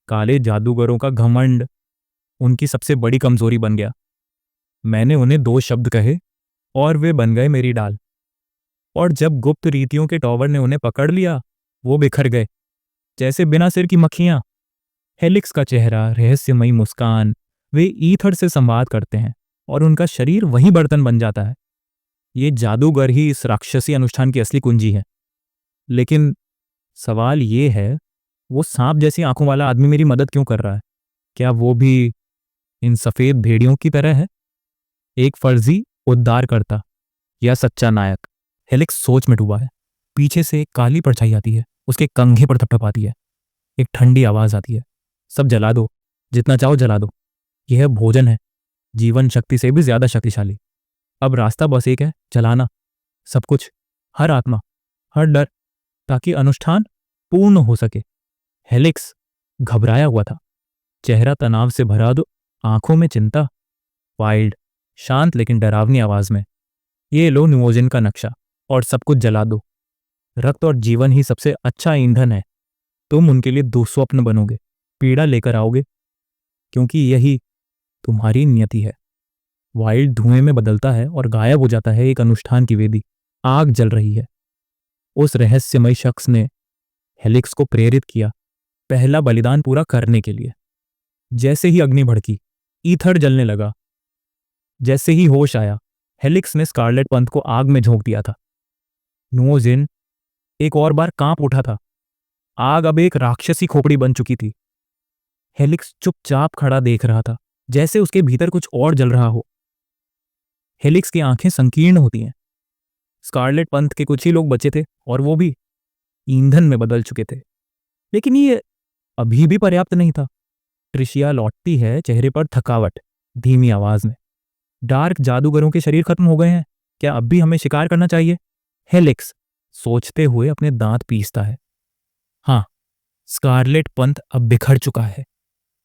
काले जादूगरों का घमंड उनकी सबसे बड़ी कमजोरी बन गया। मैंने उन्हें 2 शब्द कहे और वे बन गए मेरी डाल। और जब गुप्त रीतियों के टॉवर ने उन्हें पकड़ लिया, वो बिखर गए जैसे बिना सिर की मक्खियां। हेलिक्स का चेहरा, रहस्यमयी मुस्कान, वे ईथर से संवाद करते हैं और उनका शरीर वही बर्तन बन जाता है। ये जादूगर ही इस राक्षसी अनुष्ठान की असली कुंजी है। लेकिन सवाल ये है, वो सांप जैसी आंखों वाला आदमी मेरी मदद क्यों कर रहा है? क्या वो भी इन सफेद भेड़ियों की तरह है, एक फर्जी उद्धारकर्ता या सच्चा नायक? हेलिक्स सोच में डूबा है। पीछे से एक काली परछाई आती है, उसके कंधे पर थपथपाती है। एक ठंडी आवाज आती है, सब जला दो, जितना चाहो जला दो। यह भोजन है, जीवन शक्ति से भी ज्यादा शक्तिशाली। अब रास्ता बस एक है, जलाना सब कुछ, हर आत्मा, हर डर, ताकि अनुष्ठान पूर्ण हो सके। हेलिक्स घबराया हुआ था, चेहरा तनाव से भरा, दो आंखों में चिंता। वाइल्ड, शांत लेकिन डरावनी आवाज में, ये लो न्यूमोजन का नक्शा और सब कुछ जला दो। रक्त और जीवन ही सबसे अच्छा ईंधन है। तुम उनके लिए दुस्वप्न बनोगे, पीड़ा लेकर आओगे, क्योंकि यही तुम्हारी नियति है। वाइल्ड धुएं में बदलता है और गायब हो जाता है एक अनुष्ठान की वेदी। आग जल रही है। उस रहस्यमय शख्स ने हेलिक्स को प्रेरित किया, पहला बलिदान पूरा करने के लिए। जैसे ही अग्नि भड़की, ईथर जलने लगा। जैसे ही होश आया, हेलिक्स ने स्कारलेट पंथ को आग में झोंक दिया था। नुओजिन एक और बार कांप उठा था। आग अब एक राक्षसी खोपड़ी बन चुकी थी। हेलिक्स चुपचाप खड़ा देख रहा था, जैसे उसके भीतर कुछ और जल रहा हो। हेलिक्स की आंखें संकीर्ण होती हैं। स्कारलेट पंथ के कुछ ही लोग बचे थे और वो भी ईंधन में बदल चुके थे। लेकिन ये अभी भी पर्याप्त नहीं था। ट्रिशिया लौटती है, चेहरे पर थकावट, धीमी आवाज में। डार्क जादूगरों के शरीर खत्म हो गए हैं, क्या अब भी हमें शिकार करना चाहिए? हेलिक्स सोचते हुए अपने दांत पीसता है। हाँ, स्कारलेट पंथ अब बिखर चुका है,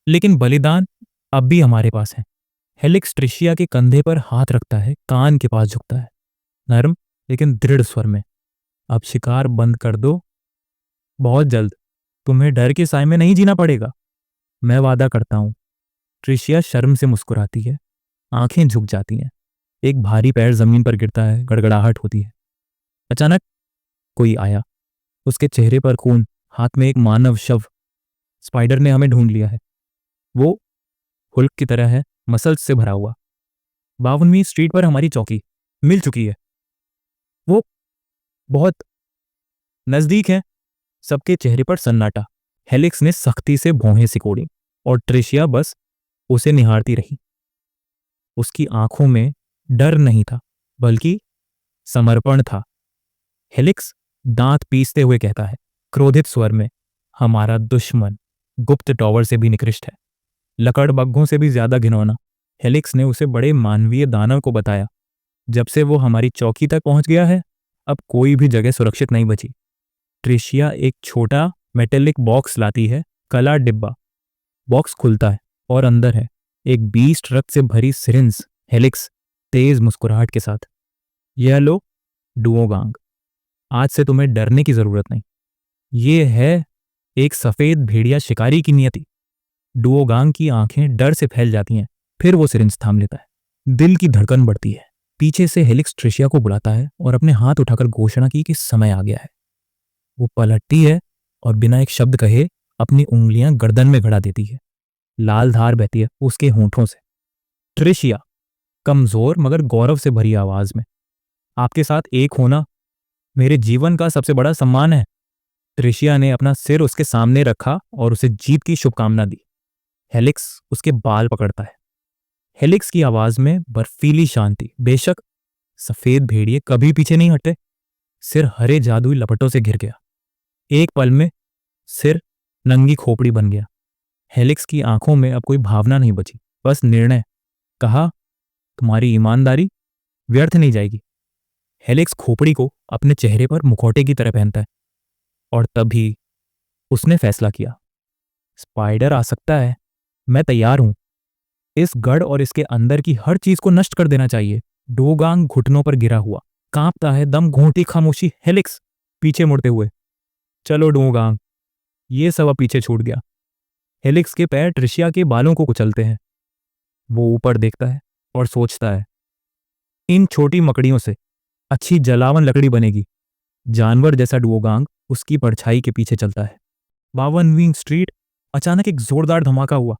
लेकिन बलिदान अब भी हमारे पास है। हेलिक्स ट्रिशिया के कंधे पर हाथ रखता है, कान के पास झुकता है, नरम लेकिन दृढ़ स्वर में। अब शिकार बंद कर दो, बहुत जल्द तुम्हें डर के साए में नहीं जीना पड़ेगा, मैं वादा करता हूं। ट्रिशिया शर्म से मुस्कुराती है, आंखें झुक जाती हैं। एक भारी पैर जमीन पर गिरता है, गड़गड़ाहट होती है। अचानक कोई आया, उसके चेहरे पर खून, हाथ में एक मानव शव। स्पाइडर ने हमें ढूंढ लिया है। वो हुल्क की तरह है, मसल्स से भरा हुआ। 52वीं स्ट्रीट पर हमारी चौकी मिल चुकी है। वो बहुत नजदीक है। सबके चेहरे पर सन्नाटा। हेलिक्स ने सख्ती से भौहें सिकोड़ी और ट्रिशिया बस उसे निहारती रही। उसकी आंखों में डर नहीं था, बल्कि समर्पण था। हेलिक्स दांत पीसते हुए कहता है, क्रोधित स्वर में, हमारा दुश्मन गुप्त टॉवर से भी निकृष्ट है, लकड़बग्घों से भी ज्यादा घिनौना। हेलिक्स ने उसे बड़े मानवीय दानव को बताया, जब से वो हमारी चौकी तक पहुंच गया है, अब कोई भी जगह सुरक्षित नहीं बची। ट्रिशिया एक छोटा मेटेलिक बॉक्स लाती है, कला डिब्बा। बॉक्स खुलता है और अंदर है एक 20 ट्रक से भरी सिरिंज। हेलिक्स तेज मुस्कुराहट के साथ, यह लो डुओगांग, आज से तुम्हें डरने की जरूरत नहीं। ये है एक सफेद भेड़िया शिकारी की नियति। डुओगांग की आंखें डर से फैल जाती हैं, फिर वो सिरिंज थाम लेता है। दिल की धड़कन बढ़ती है। पीछे से हेलिक्स ट्रिशिया को बुलाता है और अपने हाथ उठाकर घोषणा की कि समय आ गया है। वो पलटती है और बिना एक शब्द कहे अपनी उंगलियां गर्दन में गड़ा देती है। लाल धार बहती है उसके होंठों से। ट्रिशिया कमजोर मगर गौरव से भरी आवाज में, आपके साथ एक होना मेरे जीवन का सबसे बड़ा सम्मान है। ट्रिशिया ने अपना सिर उसके सामने रखा और उसे जीत की शुभकामना दी। हेलिक्स उसके बाल पकड़ता है। हेलिक्स की आवाज में बर्फीली शांति। बेशक सफेद भेड़िए कभी पीछे नहीं हटे। सिर हरे जादुई लपटों से घिर गया। एक पल में सिर नंगी खोपड़ी बन गया। हेलिक्स की आंखों में अब कोई भावना नहीं बची, बस निर्णय। कहा, तुम्हारी ईमानदारी व्यर्थ नहीं जाएगी। हेलिक्स खोपड़ी को अपने चेहरे पर मुखौटे की तरह पहनता है और तभी उसने फैसला किया, स्पाइडर आ सकता है, मैं तैयार हूं। इस गढ़ और इसके अंदर की हर चीज को नष्ट कर देना चाहिए। डोगांग घुटनों पर गिरा हुआ, कांपता है, दम घूंटी खामोशी। हेलिक्स पीछे मुड़ते हुए, चलो डोगांग। ये सब अब पीछे छूट गया। हेलिक्स के पैर ट्रिशिया के बालों को कुचलते हैं। वो ऊपर देखता है और सोचता है, इन छोटी मकड़ियों से अच्छी जलावन लकड़ी बनेगी। जानवर जैसा डुओगांग उसकी परछाई के पीछे चलता है। 52वीं स्ट्रीट। अचानक एक जोरदार धमाका हुआ।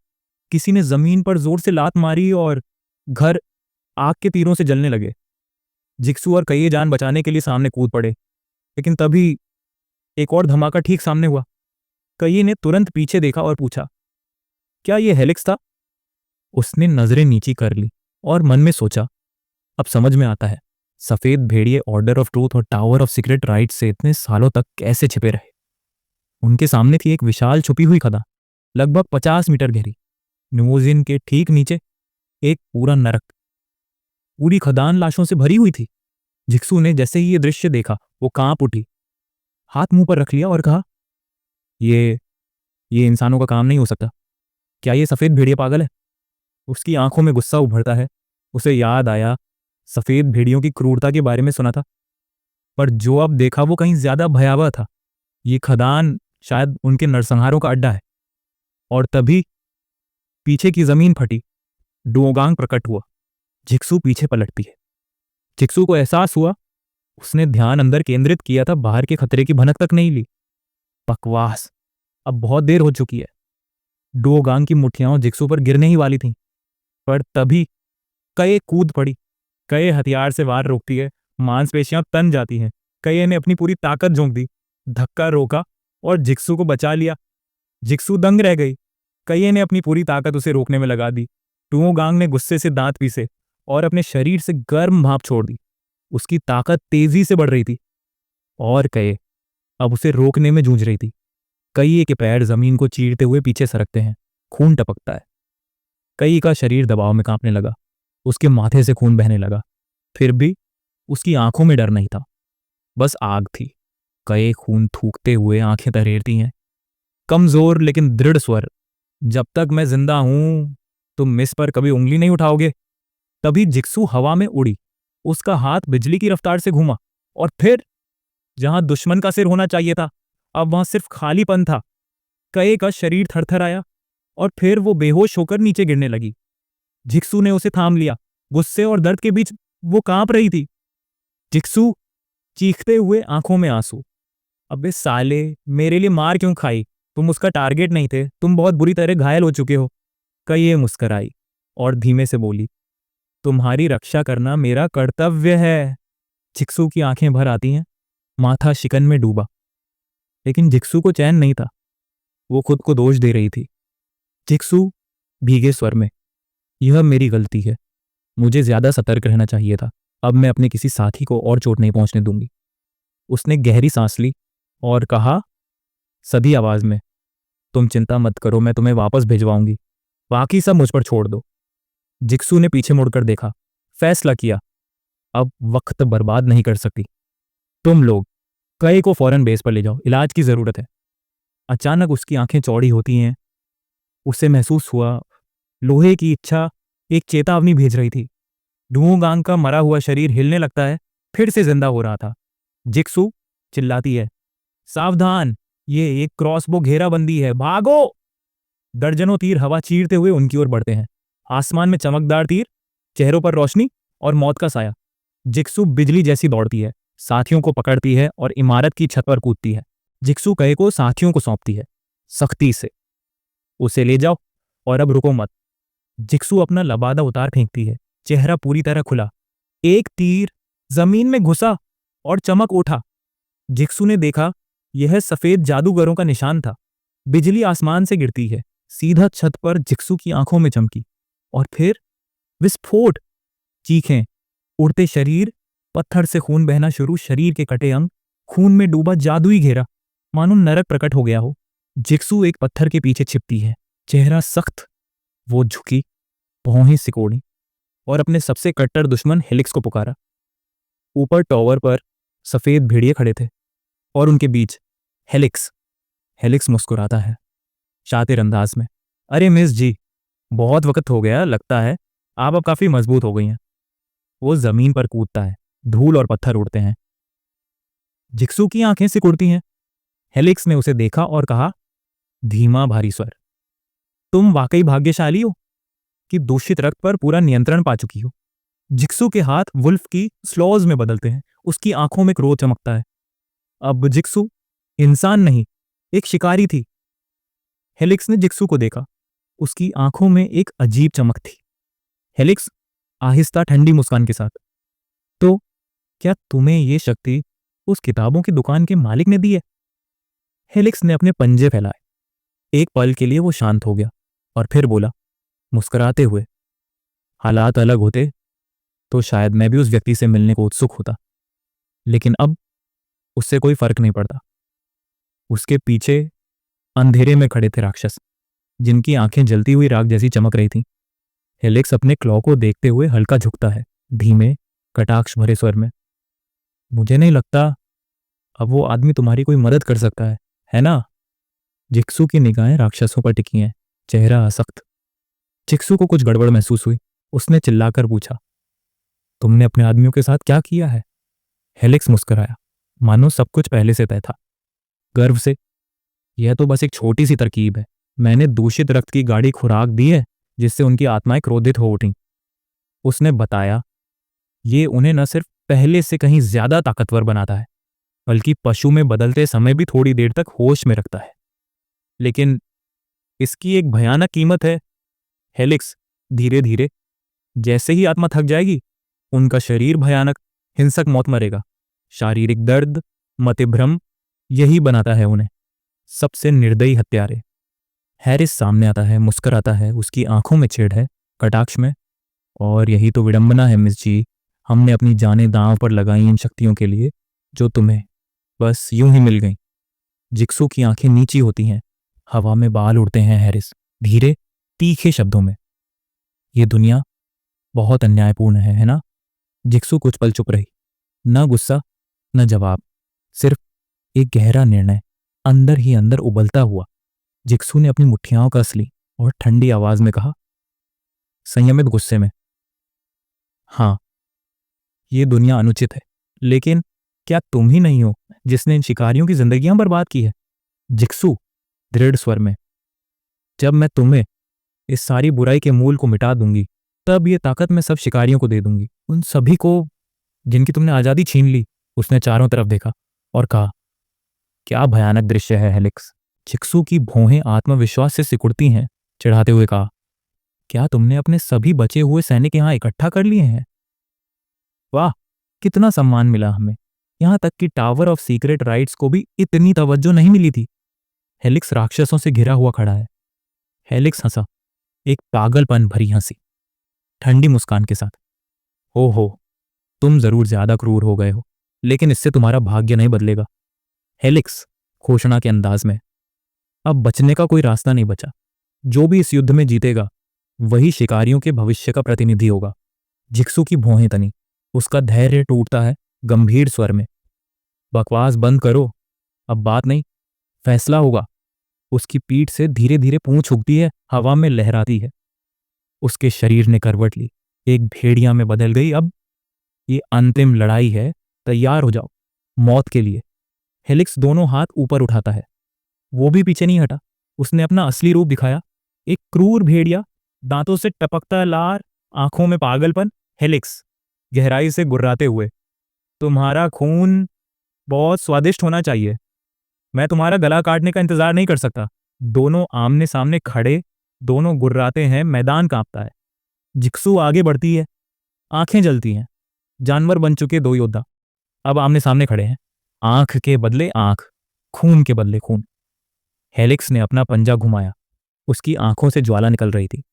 किसी ने जमीन पर जोर से लात मारी और घर आग के तीरों से जलने लगे। जिक्सू और कई जान बचाने के लिए सामने कूद पड़े, लेकिन तभी एक और धमाका ठीक सामने हुआ। कई ने तुरंत पीछे देखा और पूछा, क्या यह हेलिक्स था? उसने नजरें नीची कर ली और मन में सोचा, अब समझ में आता है सफेद भेड़िए ऑर्डर ऑफ ट्रूथ और टावर ऑफ सीक्रेट राइट से इतने सालों तक कैसे छिपे रहे। उनके सामने थी एक विशाल छुपी हुई खदान, लगभग 50 मीटर गहरी। न्यूजिन के ठीक नीचे एक पूरा नरक। पूरी खदान लाशों से भरी हुई थी। जिक्सू ने जैसे ही ये दृश्य देखा, वो कांप उठी, हाथ मुंह पर रख लिया और कहा, ये इंसानों का काम नहीं हो सकता। क्या ये सफेद भेड़िया पागल है? उसकी आंखों में गुस्सा उभरता है। उसे याद आया, सफेद भेड़ियों की क्रूरता के बारे में सुना था, पर जो अब देखा वो कहीं ज्यादा भयावह था। ये खदान शायद उनके नरसंहारों का अड्डा है। और तभी पीछे की जमीन फटी, डुओगांग प्रकट हुआ। जिक्सू पीछे पलटती है। जिक्सू को एहसास हुआ, उसने ध्यान अंदर केंद्रित किया था, बाहर के खतरे की भनक तक नहीं ली। बकवास, अब बहुत देर हो चुकी है। डुओगांग की मुठ्ठियां जिक्सू पर गिरने ही वाली थीं, पर तभी कई कूद पड़ी। कई हथियार से वार रोकती है, मांसपेशियां तन जाती हैं। कई ने अपनी पूरी ताकत झोंक दी, धक्का रोका और जिक्सू को बचा लिया। जिक्सू दंग रह गई। कई ने अपनी पूरी ताकत उसे रोकने में लगा दी। डुओगांग ने गुस्से से दांत पीसे और अपने शरीर से गर्म भाप छोड़ दी। उसकी ताकत तेजी से बढ़ रही थी और कई अब उसे रोकने में जूझ रही थी। कई के पैर जमीन को चीरते हुए पीछे सरकते हैं, खून टपकता है। कई का शरीर दबाव में कांपने लगा, उसके माथे से खून बहने लगा। फिर भी उसकी आंखों में डर नहीं था, बस आग थी। कई खून थूकते हुए आंखें तरेरती हैं, कमजोर लेकिन दृढ़ स्वर, जब तक मैं जिंदा हूं तुम मिस पर कभी उंगली नहीं उठाओगे। तभी जिक्सू हवा में उड़ी, उसका हाथ बिजली की रफ्तार से घूमा और फिर जहां दुश्मन का सिर होना चाहिए था, अब वहां सिर्फ खालीपन था। कई का शरीर थरथराया और फिर वो बेहोश होकर नीचे गिरने लगी। जिक्सू ने उसे थाम लिया, गुस्से और दर्द के बीच वो कांप रही थी। जिक्सू, चीखते हुए, आंखों में आंसू। अबे साले, मेरे लिए मार क्यों खाई? तुम उसका टारगेट नहीं थे, तुम बहुत बुरी तरह घायल हो चुके हो। कई मुस्कराई और धीमे से बोली, तुम्हारी रक्षा करना मेरा कर्तव्य है। जिक्सू की आंखें भर आती हैं, माथा शिकन में डूबा। लेकिन जिक्सू को चैन नहीं था, वो खुद को दोष दे रही थी। जिक्सू, भीगे स्वर में, यह मेरी गलती है, मुझे ज्यादा सतर्क रहना चाहिए था। अब मैं अपने किसी साथी को और चोट नहीं पहुंचने दूंगी। उसने गहरी सांस ली और कहा सधी आवाज में, तुम चिंता मत करो, मैं तुम्हें वापस भिजवाऊंगी, बाकी सब मुझ पर छोड़ दो। जिक्सू ने पीछे मुड़कर देखा, फैसला किया, अब वक्त बर्बाद नहीं कर सकती। तुम लोग कई को फौरन बेस पर ले जाओ, इलाज की जरूरत है। अचानक उसकी आंखें चौड़ी होती हैं। उसे महसूस हुआ लोहे की इच्छा एक चेतावनी भेज रही थी। डूंगांग का मरा हुआ शरीर हिलने लगता है, फिर से जिंदा हो रहा था। जिक्सू चिल्लाती है, सावधान, ये एक क्रॉसबो घेराबंदी है, भागो। दर्जनों तीर हवा चीरते हुए उनकी ओर बढ़ते हैं। आसमान में चमकदार तीर, चेहरों पर रोशनी और मौत का साया। जिक्सू बिजली जैसी दौड़ती है, साथियों को पकड़ती है और इमारत की छत पर कूदती है। जिक्सू कहे को साथियों को सौंपती है, सख्ती से, उसे ले जाओ और अब रुको मत। जिक्सू अपना लबादा उतार फेंकती है, चेहरा पूरी तरह खुला। एक तीर जमीन में घुसा और चमक उठा। जिक्सू ने देखा, यह सफेद जादूगरों का निशान था। बिजली आसमान से गिरती है, सीधा छत पर जिक्सू की आंखों में चमकी। और फिर विस्फोट, चीखें, उड़ते शरीर, पत्थर से खून बहना शुरू, शरीर के कटे अंग, खून में डूबा जादुई घेरा, मानो नरक प्रकट हो गया हो। जिक्सू एक पत्थर के पीछे छिपती है, चेहरा सख्त। वो झुकी, भौहें सिकोड़ी और अपने सबसे कट्टर दुश्मन हेलिक्स को पुकारा। ऊपर टॉवर पर सफेद भेड़िए खड़े थे और उनके बीच हेलिक्स। हेलिक्स मुस्कुराता है, शातिर अंदाज में, अरे मिस जी, बहुत वक्त हो गया, लगता है आप अब काफी मजबूत हो गई हैं। वो जमीन पर कूदता है, धूल और पत्थर उड़ते हैं। जिक्सू की आंखें सिकुड़ती हैं। हेलिक्स ने उसे देखा और कहा, धीमा भारी स्वर, तुम वाकई भाग्यशाली हो कि दूषित रक्त पर पूरा नियंत्रण पा चुकी हो। जिक्सू के हाथ वुल्फ की स्लॉज में बदलते हैं, उसकी आंखों में क्रोध चमकता है। अब जिक्सू इंसान नहीं, एक शिकारी थी। हेलिक्स ने जिक्सू को देखा, उसकी आंखों में एक अजीब चमक थी। हेलिक्स, आहिस्ता ठंडी मुस्कान के साथ, तो क्या तुम्हें ये शक्ति उस किताबों की दुकान के मालिक ने दी है? हेलिक्स ने अपने पंजे फैलाए। एक पल के लिए वो शांत हो गया और फिर बोला, मुस्कुराते हुए, हालात अलग होते तो शायद मैं भी उस व्यक्ति से मिलने को उत्सुक होता, लेकिन अब उससे कोई फर्क नहीं पड़ता। उसके पीछे अंधेरे में खड़े थे राक्षस, जिनकी आंखें जलती हुई राख जैसी चमक रही थीं। हेलिक्स अपने क्लॉ को देखते हुए हल्का झुकता है, धीमे, कटाक्ष भरे स्वर में, मुझे नहीं लगता अब वो आदमी तुम्हारी कोई मदद कर सकता है ना? जिक्सू की निगाहें राक्षसों पर टिकी हैं, चेहरा सख्त। जिक्सू को कुछ गड़बड़ महसूस हुई। उसने चिल्लाकर पूछा, तुमने अपने आदमियों के साथ क्या किया है? हेलिक्स मुस्कुराया, मानो सब कुछ पहले से तय था, गर्व से, यह तो बस एक छोटी सी तरकीब है। मैंने दूषित रक्त की गाढ़ी खुराक दी है, जिससे उनकी आत्माएं क्रोधित हो उठी। उसने बताया, ये उन्हें न सिर्फ पहले से कहीं ज्यादा ताकतवर बनाता है, बल्कि पशु में बदलते समय भी थोड़ी देर तक होश में रखता है। लेकिन इसकी एक भयानक कीमत है। हेलिक्स, धीरे धीरे, जैसे ही आत्मा थक जाएगी, उनका शरीर भयानक, हिंसक मौत मरेगा। शारीरिक दर्द, मतिभ्रम, यही बनाता है उन्हें सबसे निर्दयी हत्यारे। हैरिस सामने आता है, मुस्कुराता है, उसकी आंखों में छेड़ है, कटाक्ष में, और यही तो विडंबना है मिस जी, हमने अपनी जानें दांव पर लगाई इन शक्तियों के लिए जो तुम्हें बस यूं ही मिल गईं। जिक्सू की आंखें नीची होती हैं, हवा में बाल उड़ते हैं हैरिस, धीरे तीखे शब्दों में। ये दुनिया बहुत अन्यायपूर्ण है ना? जिक्सू कुछ पल चुप रही, न गुस्सा न जवाब, सिर्फ एक गहरा निर्णय अंदर ही अंदर उबलता हुआ। जिक्सू ने अपनी मुट्ठियां कस ली और ठंडी आवाज में कहा, संयमित गुस्से में, हाँ, ये दुनिया अनुचित है, लेकिन क्या तुम ही नहीं हो जिसने इन शिकारियों की जिंदगियां बर्बाद की है? जिक्सू दृढ़ स्वर में, जब मैं तुम्हें इस सारी बुराई के मूल को मिटा दूंगी, तब ये ताकत मैं सब शिकारियों को दे दूंगी, उन सभी को जिनकी तुमने आजादी छीन ली। उसने चारों तरफ देखा और कहा, क्या भयानक दृश्य है हेलिक्स। जिक्सू की भौहें आत्मविश्वास से सिकुड़ती हैं, चिढ़ाते हुए कहा, क्या तुमने अपने सभी बचे हुए सैनिक यहां इकट्ठा कर लिए हैं? वाह, कितना सम्मान मिला हमें। यहां तक कि टावर ऑफ सीक्रेट राइट्स को भी इतनी तवज्जो नहीं मिली थी। हेलिक्स राक्षसों से घिरा हुआ खड़ा है। हेलिक्स हंसा, एक पागलपन भरी हंसी, ठंडी मुस्कान के साथ। हो, तुम जरूर ज्यादा क्रूर हो गए हो, लेकिन इससे तुम्हारा भाग्य नहीं बदलेगा। हेलिक्स घोषणा के अंदाज में, अब बचने का कोई रास्ता नहीं बचा। जो भी इस युद्ध में जीतेगा वही शिकारियों के भविष्य का प्रतिनिधि होगा। जिक्सू की भौहें तनी, उसका धैर्य टूटता है गंभीर स्वर में। बकवास बंद करो, अब बात नहीं, फैसला होगा। उसकी पीठ से धीरे धीरे पूंछ उगती है, हवा में लहराती है। उसके शरीर ने करवट ली, एक भेड़िया में बदल गई। अब ये अंतिम लड़ाई है, तैयार हो जाओ मौत के लिए। हेलिक्स दोनों हाथ ऊपर उठाता है, वो भी पीछे नहीं हटा। उसने अपना असली रूप दिखाया, एक क्रूर भेड़िया, दांतों से टपकता लार, आंखों में पागलपन। हेलिक्स गहराई से गुर्राते हुए, तुम्हारा खून बहुत स्वादिष्ट होना चाहिए, मैं तुम्हारा गला काटने का इंतजार नहीं कर सकता। दोनों आमने सामने खड़े, दोनों गुर्राते हैं, मैदान कांपता है। जिक्सू आगे बढ़ती है, आंखें जलती हैं। जानवर बन चुके दो योद्धा अब आमने सामने खड़े हैं, आंख के बदले आंख, खून के बदले खून। हेलिक्स ने अपना पंजा घुमाया, उसकी आंखों से ज्वाला निकल रही थी,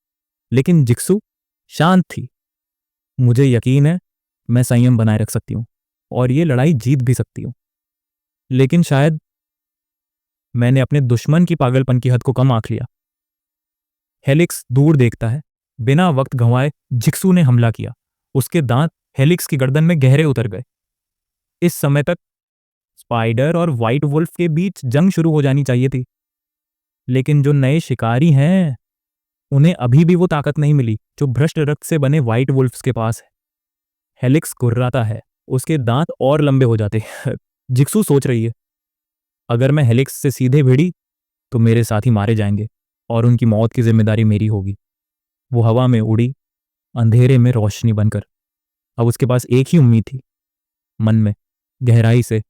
लेकिन जिक्सू शांत थी। मुझे यकीन है मैं संयम बनाए रख सकती हूं और ये लड़ाई जीत भी सकती हूं, लेकिन शायद मैंने अपने दुश्मन की पागलपन की हद को कम आंक लिया। हेलिक्स दूर देखता है, बिना वक्त गंवाए जिक्सू ने हमला किया। उसके दांत हेलिक्स की गर्दन में गहरे उतर गए। इस समय तक स्पाइडर और व्हाइट वुल्फ के बीच जंग शुरू हो जानी चाहिए थी, लेकिन जो नए शिकारी हैं उन्हें अभी भी वो ताकत नहीं मिली जो भ्रष्ट रक्त से बने व्हाइट वुल्फ्स के पास है। हेलिक्स गुर्राता है, उसके दांत और लंबे हो जाते हैं। जिक्सू सोच रही है, अगर मैं हेलिक्स से सीधे भिड़ी तो मेरे साथी मारे जाएंगे और उनकी मौत की जिम्मेदारी मेरी होगी। वो हवा में उड़ी, अंधेरे में रोशनी बनकर। अब उसके पास एक ही उम्मीद थी, मन में गहराई से,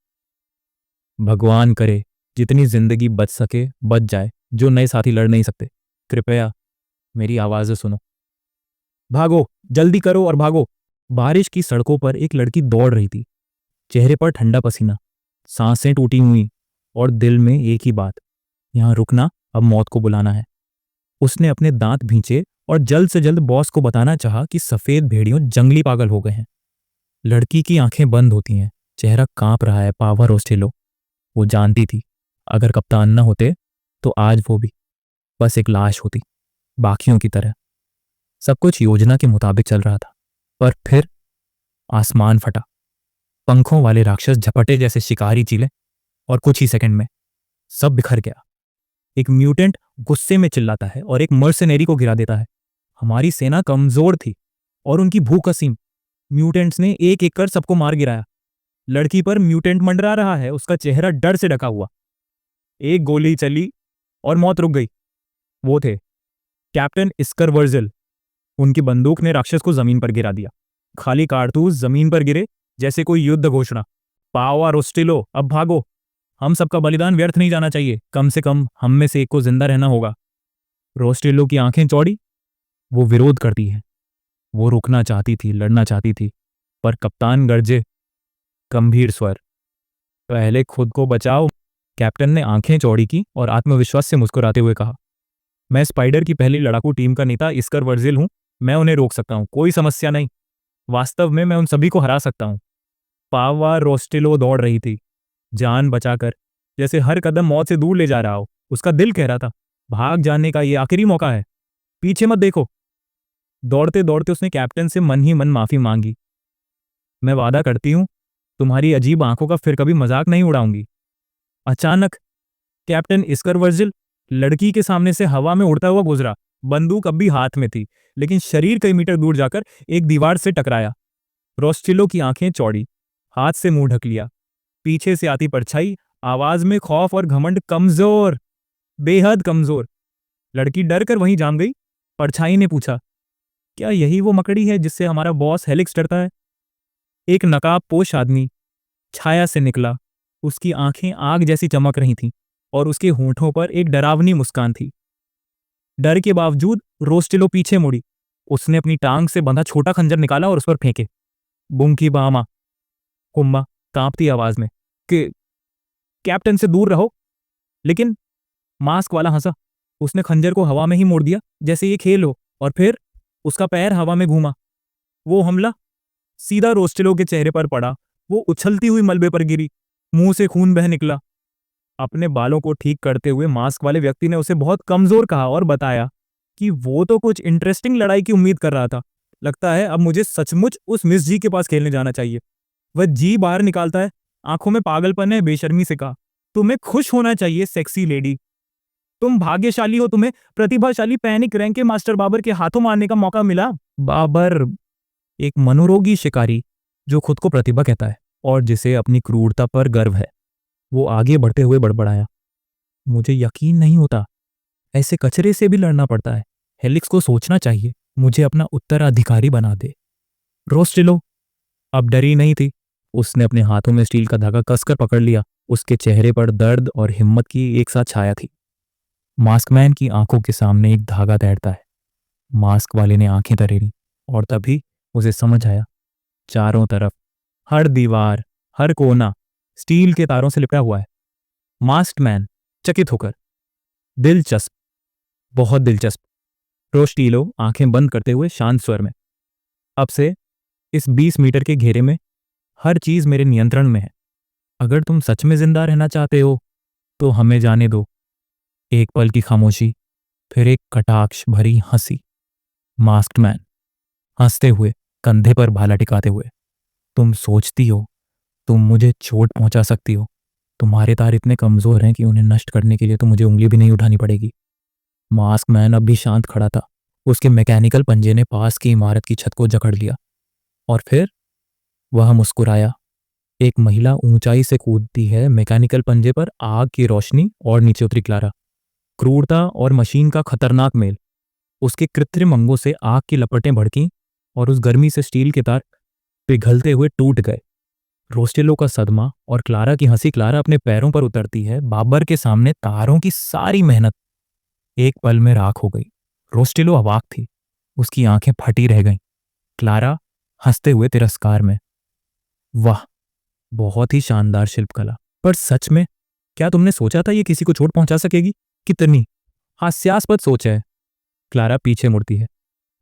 भगवान करे जितनी जिंदगी बच सके बच जाए, जो नए साथी लड़ नहीं सकते, कृपया मेरी आवाज़ सुनो। भागो, जल्दी करो और भागो। बारिश की सड़कों पर एक लड़की दौड़ रही थी, चेहरे पर ठंडा पसीना, सांसें टूटी हुई और दिल में एक ही बात, यहां रुकना, अब मौत को बुलाना है। उसने अपने दांत भींचे और जल्द से जल्द बॉस को बताना चाहा कि सफेद भेड़ियों जंगली पागल हो गए हैं। लड़की की आंखें बंद होती हैं, चेहरा कांप रहा है। पावर ओस्टेलो, वो जानती थी अगर कप्तान न होते तो आज वो भी बस एक लाश होती, बाकियों की तरह। सब कुछ योजना के मुताबिक चल रहा था, पर फिर आसमान फटा। पंखों वाले राक्षस झपटे जैसे शिकारी चीले और कुछ ही सेकंड में सब बिखर गया। एक म्यूटेंट गुस्से में चिल्लाता है और एक मर्सनेरी को गिरा देता है। हमारी सेना कमजोर थी और उनकी भूख असीम। म्यूटेंट्स ने एक एक कर सबको मार गिराया। लड़की पर म्यूटेंट मंडरा रहा है, उसका चेहरा डर से ढका हुआ। एक गोली चली और मौत रुक गई। वो थे कैप्टन इस्कर वर्जिल। उनकी बंदूक ने राक्षस को जमीन पर गिरा दिया। खाली कारतूस जमीन पर गिरे जैसे कोई युद्ध घोषणा। पावा रोस्टिलो, अब भागो, हम सबका बलिदान व्यर्थ नहीं जाना चाहिए, कम से कम हम में से एक को जिंदा रहना होगा। रोस्टिलो की आंखें चौड़ी, वो विरोध करती है। वो रुकना चाहती थी, लड़ना चाहती थी, पर कप्तान गरजे, गंभीर स्वर, पहले खुद को बचाओ। कैप्टन ने आंखें चौड़ी की और आत्मविश्वास से मुस्कुराते हुए कहा, मैं स्पाइडर की पहली लड़ाकू टीम का नेता इस्कर वर्जिल हूं, मैं उन्हें रोक सकता हूं, कोई समस्या नहीं। वास्तव में मैं उन सभी को हरा सकता हूँ। पावा रोस्टेलो दौड़ रही थी, जान बचाकर, जैसे हर कदम मौत से दूर ले जा रहा हो। उसका दिल कह रहा था, भाग जाने का ये आखिरी मौका है, पीछे मत देखो। दौड़ते-दौड़ते उसने कैप्टन से मन ही मन माफ़ी माँगी। मैं वादा करती हूँ, तुम्हारी अजीब आँखों का फिर कभी मज़ाक नहीं उड़ाऊँगी। अचानक कैप्टन इस्करवर्जिल लड़की के सामने से हवा में उड़ता हुआ गुजरा। बंदूक अब भी हाथ में थी, लेकिन शरीर कई मीटर दूर जाकर एक दीवार से टकराया। रोस्टिलो की आंखें चौड़ी, हाथ से मुंह ढक लिया। पीछे से आती परछाई, आवाज में खौफ और घमंड, कमजोर, बेहद कमजोर। लड़की डर कर वहीं जाम गई। परछाई ने पूछा, क्या यही वो मकड़ी है जिससे हमारा बॉस हेलिक्स डरता है? एक नकाबपोश आदमी छाया से निकला। उसकी आंखें आग जैसी चमक रही थीं और उसके होंठों पर एक डरावनी मुस्कान थी। डर के बावजूद रोस्टिलो पीछे मुड़ी। उसने अपनी टांग से बंधा छोटा खंजर निकाला और उस पर फेंके। बुंकी बामा, कुम्मा कांपती आवाज में, कि कैप्टन से दूर रहो। लेकिन मास्क वाला हंसा। उसने खंजर को हवा में ही मोड़ दिया, जैसे ये खेल हो, और फिर उसका पैर हवा में घूमा। वो हमला सीधा रोस्टिलो के चेहरे पर पड़ा। वो उछलती हुई मलबे पर गिरी, मुंह से खून बह निकला। अपने बालों को ठीक करते हुए मास्क वाले व्यक्ति ने उसे बहुत कमजोर कहा और बताया कि वो तो कुछ इंटरेस्टिंग लड़ाई की उम्मीद कर रहा था। लगता है अब मुझे सचमुच उस मिस जी के पास खेलने जाना चाहिए। वह जी बाहर निकालता है, आंखों में पागलपन है, बेशर्मी से कहा, तुम्हें खुश होना चाहिए सेक्सी लेडी। तुम भाग्यशाली हो, तुम्हें प्रतिभाशाली पैनिक रैंक के मास्टर बाबर के हाथों मारने का मौका मिला। बाबर एक मनोरोगी शिकारी जो खुद को प्रतिभा कहता है और जिसे अपनी क्रूरता पर गर्व है। वो आगे बढ़ते हुए बड़बड़ाया, मुझे यकीन नहीं होता, ऐसे कचरे से भी लड़ना पड़ता है। हेलिक्स को सोचना चाहिए, मुझे अपना उत्तराधिकारी बना दे। रोस्टिलो अब डरी नहीं थी। उसने अपने हाथों में स्टील का धागा कसकर पकड़ लिया। उसके चेहरे पर दर्द और हिम्मत की एक साथ छाया थी। मास्कमैन की आंखों के सामने एक धागा तैरता है। मास्क वाले ने आंखें तरेरी और तभी उसे समझ आया, चारों तरफ, हर दीवार, हर कोना स्टील के तारों से लिपटा हुआ है। मास्कमैन चकित होकर, दिलचस्प, बहुत दिलचस्प। रोस्टिलो आंखें बंद करते हुए शांत स्वर में, अब से इस 20 मीटर के घेरे में हर चीज मेरे नियंत्रण में है। अगर तुम सच में जिंदा रहना चाहते हो तो हमें जाने दो। एक पल की खामोशी, फिर एक कटाक्ष भरी हंसी। मास्क्ड मैन हंसते हुए, कंधे पर भाला टिकाते हुए, तुम सोचती हो तुम मुझे चोट पहुंचा सकती हो? तुम्हारे तार इतने कमजोर हैं कि उन्हें नष्ट करने के लिए तो मुझे उंगली भी नहीं उठानी पड़ेगी। मास्क मैन अब भी शांत खड़ा था। उसके मैकेनिकल पंजे ने पास की इमारत की छत को जकड़ लिया और फिर वह मुस्कुराया। एक महिला ऊंचाई से कूदती है, मैकेनिकल पंजे पर आग की रोशनी, और नीचे उतरी क्लारा। क्रूरता और मशीन का खतरनाक मेल। उसके कृत्रिम अंगों से आग की लपटें भड़कीं और उस गर्मी से स्टील के तार पिघलते हुए टूट गए। रोस्टेलो का सदमा और क्लारा की हंसी। क्लारा अपने पैरों पर उतरती है। बाबर के सामने तारों की सारी मेहनत एक पल में राख हो गई। रोस्टेलो अवाक थी, उसकी आंखें फटी रह गईं। क्लारा हंसते हुए तिरस्कार में, वाह, बहुत ही शानदार शिल्पकला, पर सच में क्या तुमने सोचा था ये किसी को चोट पहुंचा सकेगी? कितनी हास्यास्पद सोच है। क्लारा पीछे मुड़ती है,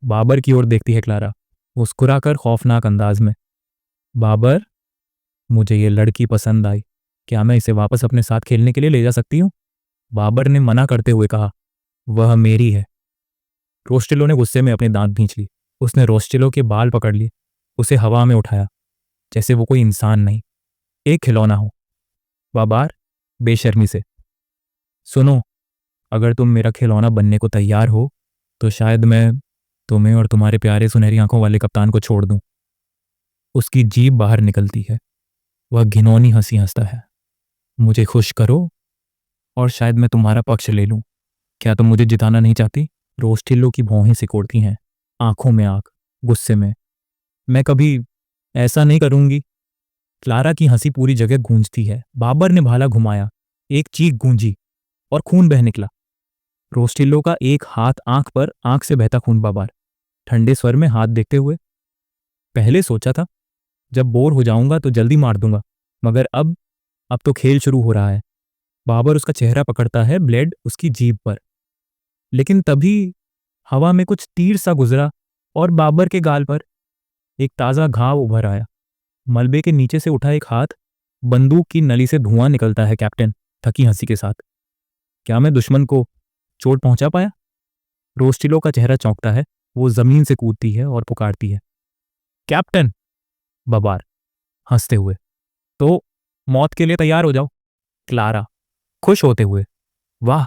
बाबर की ओर देखती है। क्लारा मुस्कुराकर खौफनाक अंदाज में, बाबर, मुझे ये लड़की पसंद आई, क्या मैं इसे वापस अपने साथ खेलने के लिए ले जा सकती हूँ? बाबर ने मना करते हुए कहा, वह मेरी है। रोस्टिलो ने गुस्से में अपने दांत भींच ली। उसने रोस्टिलो के बाल पकड़ लिए, उसे हवा में उठाया जैसे वो कोई इंसान नहीं, एक खिलौना हो। बाबर बेशर्मी से, सुनो, अगर तुम मेरा खिलौना बनने को तैयार हो तो शायद मैं तुम्हें और तुम्हारे प्यारे सुनहरी आंखों वाले कप्तान को छोड़ दूं। उसकी जीभ बाहर निकलती है। वह घिनौनी हंसी हंसता है, मुझे खुश करो और शायद मैं तुम्हारा पक्ष ले लूं। क्या तुम मुझे जिताना नहीं चाहती? रोस्टिलो की भौहें सिकोड़ती हैं, आंखों में आग, गुस्से में, मैं कभी ऐसा नहीं करूंगी। क्लारा की हंसी पूरी जगह गूंजती है। बाबर ने भाला घुमाया, एक चीख गूंजी और खून बह निकला। रोस्टिलो का एक हाथ आंख पर, आंख से बहता खून। बाबर ठंडे स्वर में हाथ देखते हुए, पहले सोचा था जब बोर हो जाऊंगा तो जल्दी मार दूंगा, मगर अब तो खेल शुरू हो रहा है। बाबर उसका चेहरा पकड़ता है, ब्लेड उसकी जीभ पर। लेकिन तभी हवा में कुछ तीर सा गुजरा और बाबर के गाल पर एक ताज़ा घाव उभर आया। मलबे के नीचे से उठा एक हाथ। बंदूक की नली से धुआं निकलता है कैप्टन, थकी हंसी के साथ। क्या मैं दुश्मन को चोट पहुंचा पाया? रोस्टिलो का चेहरा चौंकता है। वो जमीन से कूदती है और पुकारती है, कैप्टन। बबार हंसते हुए, तो मौत के लिए तैयार हो जाओ। क्लारा खुश होते हुए, वाह,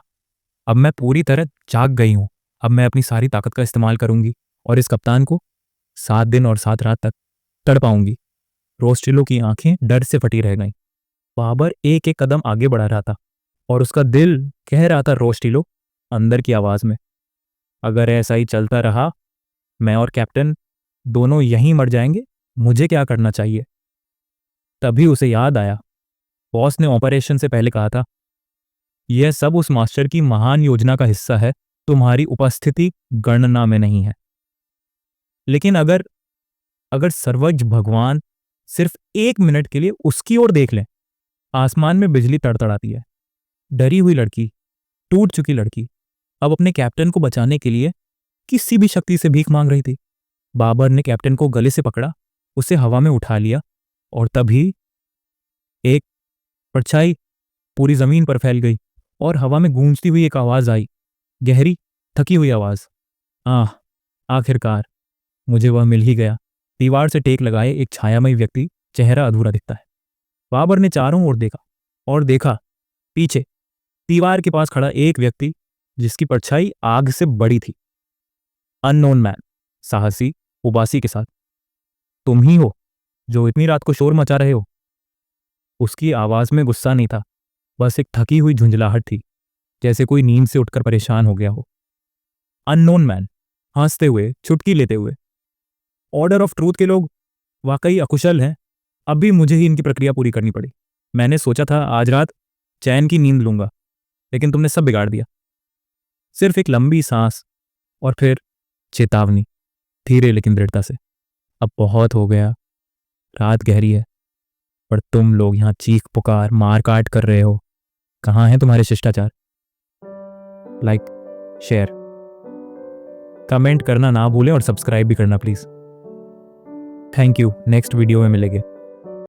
अब मैं पूरी तरह जाग गई हूं। अब मैं अपनी सारी ताकत का इस्तेमाल करूंगी और इस कप्तान को 7 दिन और 7 रात तक तड़पाऊंगी। रोस्टिलो की आंखें डर से फटी रह गईं। बाबर एक एक कदम आगे बढ़ा रहा था और उसका दिल कह रहा था, रोस्टिलो, अंदर की आवाज में, अगर ऐसा ही चलता रहा, मैं और कैप्टन दोनों यहीं मर जाएंगे। मुझे क्या करना चाहिए? तभी उसे याद आया, बॉस ने ऑपरेशन से पहले कहा था, यह सब उस मास्टर की महान योजना का हिस्सा है। तुम्हारी उपस्थिति गणना में नहीं है। लेकिन अगर अगर सर्वज्ञ भगवान सिर्फ 1 मिनट के लिए उसकी ओर देख लें। आसमान में बिजली तड़तड़ाती है। डरी हुई लड़की, टूट चुकी लड़की, अब अपने कैप्टन को बचाने के लिए किसी भी शक्ति से भीख मांग रही थी। बाबर ने कैप्टन को गले से पकड़ा, उसे हवा में उठा लिया और तभी एक परछाई पूरी जमीन पर फैल गई और हवा में गूंजती हुई एक आवाज आई, गहरी, थकी हुई आवाज। आह, आखिरकार मुझे वह मिल ही गया। दीवार से टेक लगाए एक छायामयी व्यक्ति, चेहरा अधूरा दिखता है। बाबर ने चारों ओर देखा और देखा, पीछे दीवार के पास खड़ा एक व्यक्ति जिसकी परछाई आग से बड़ी थी। अननोन मैन, साहसी उबासी के साथ। तुम ही हो जो इतनी रात को शोर मचा रहे हो? उसकी आवाज में गुस्सा नहीं था, बस एक थकी हुई झुंझलाहट थी, जैसे कोई नींद से उठकर परेशान हो गया हो। अननोन मैन हंसते हुए, चुटकी लेते हुए, ऑर्डर ऑफ ट्रूथ के लोग वाकई अकुशल हैं। अब भी मुझे ही इनकी प्रक्रिया पूरी करनी पड़ी। मैंने सोचा था आज रात चैन की नींद लूंगा, लेकिन तुमने सब बिगाड़ दिया। सिर्फ एक लंबी सांस और फिर चेतावनी, धीरे लेकिन दृढ़ता से, अब बहुत हो गया। रात गहरी है, पर तुम लोग यहाँ चीख पुकार मार काट कर रहे हो। कहाँ है तुम्हारे शिष्टाचार? लाइक, शेयर, कमेंट करना ना भूलें और सब्सक्राइब भी करना please. Thank you. Next video में मिलेंगे।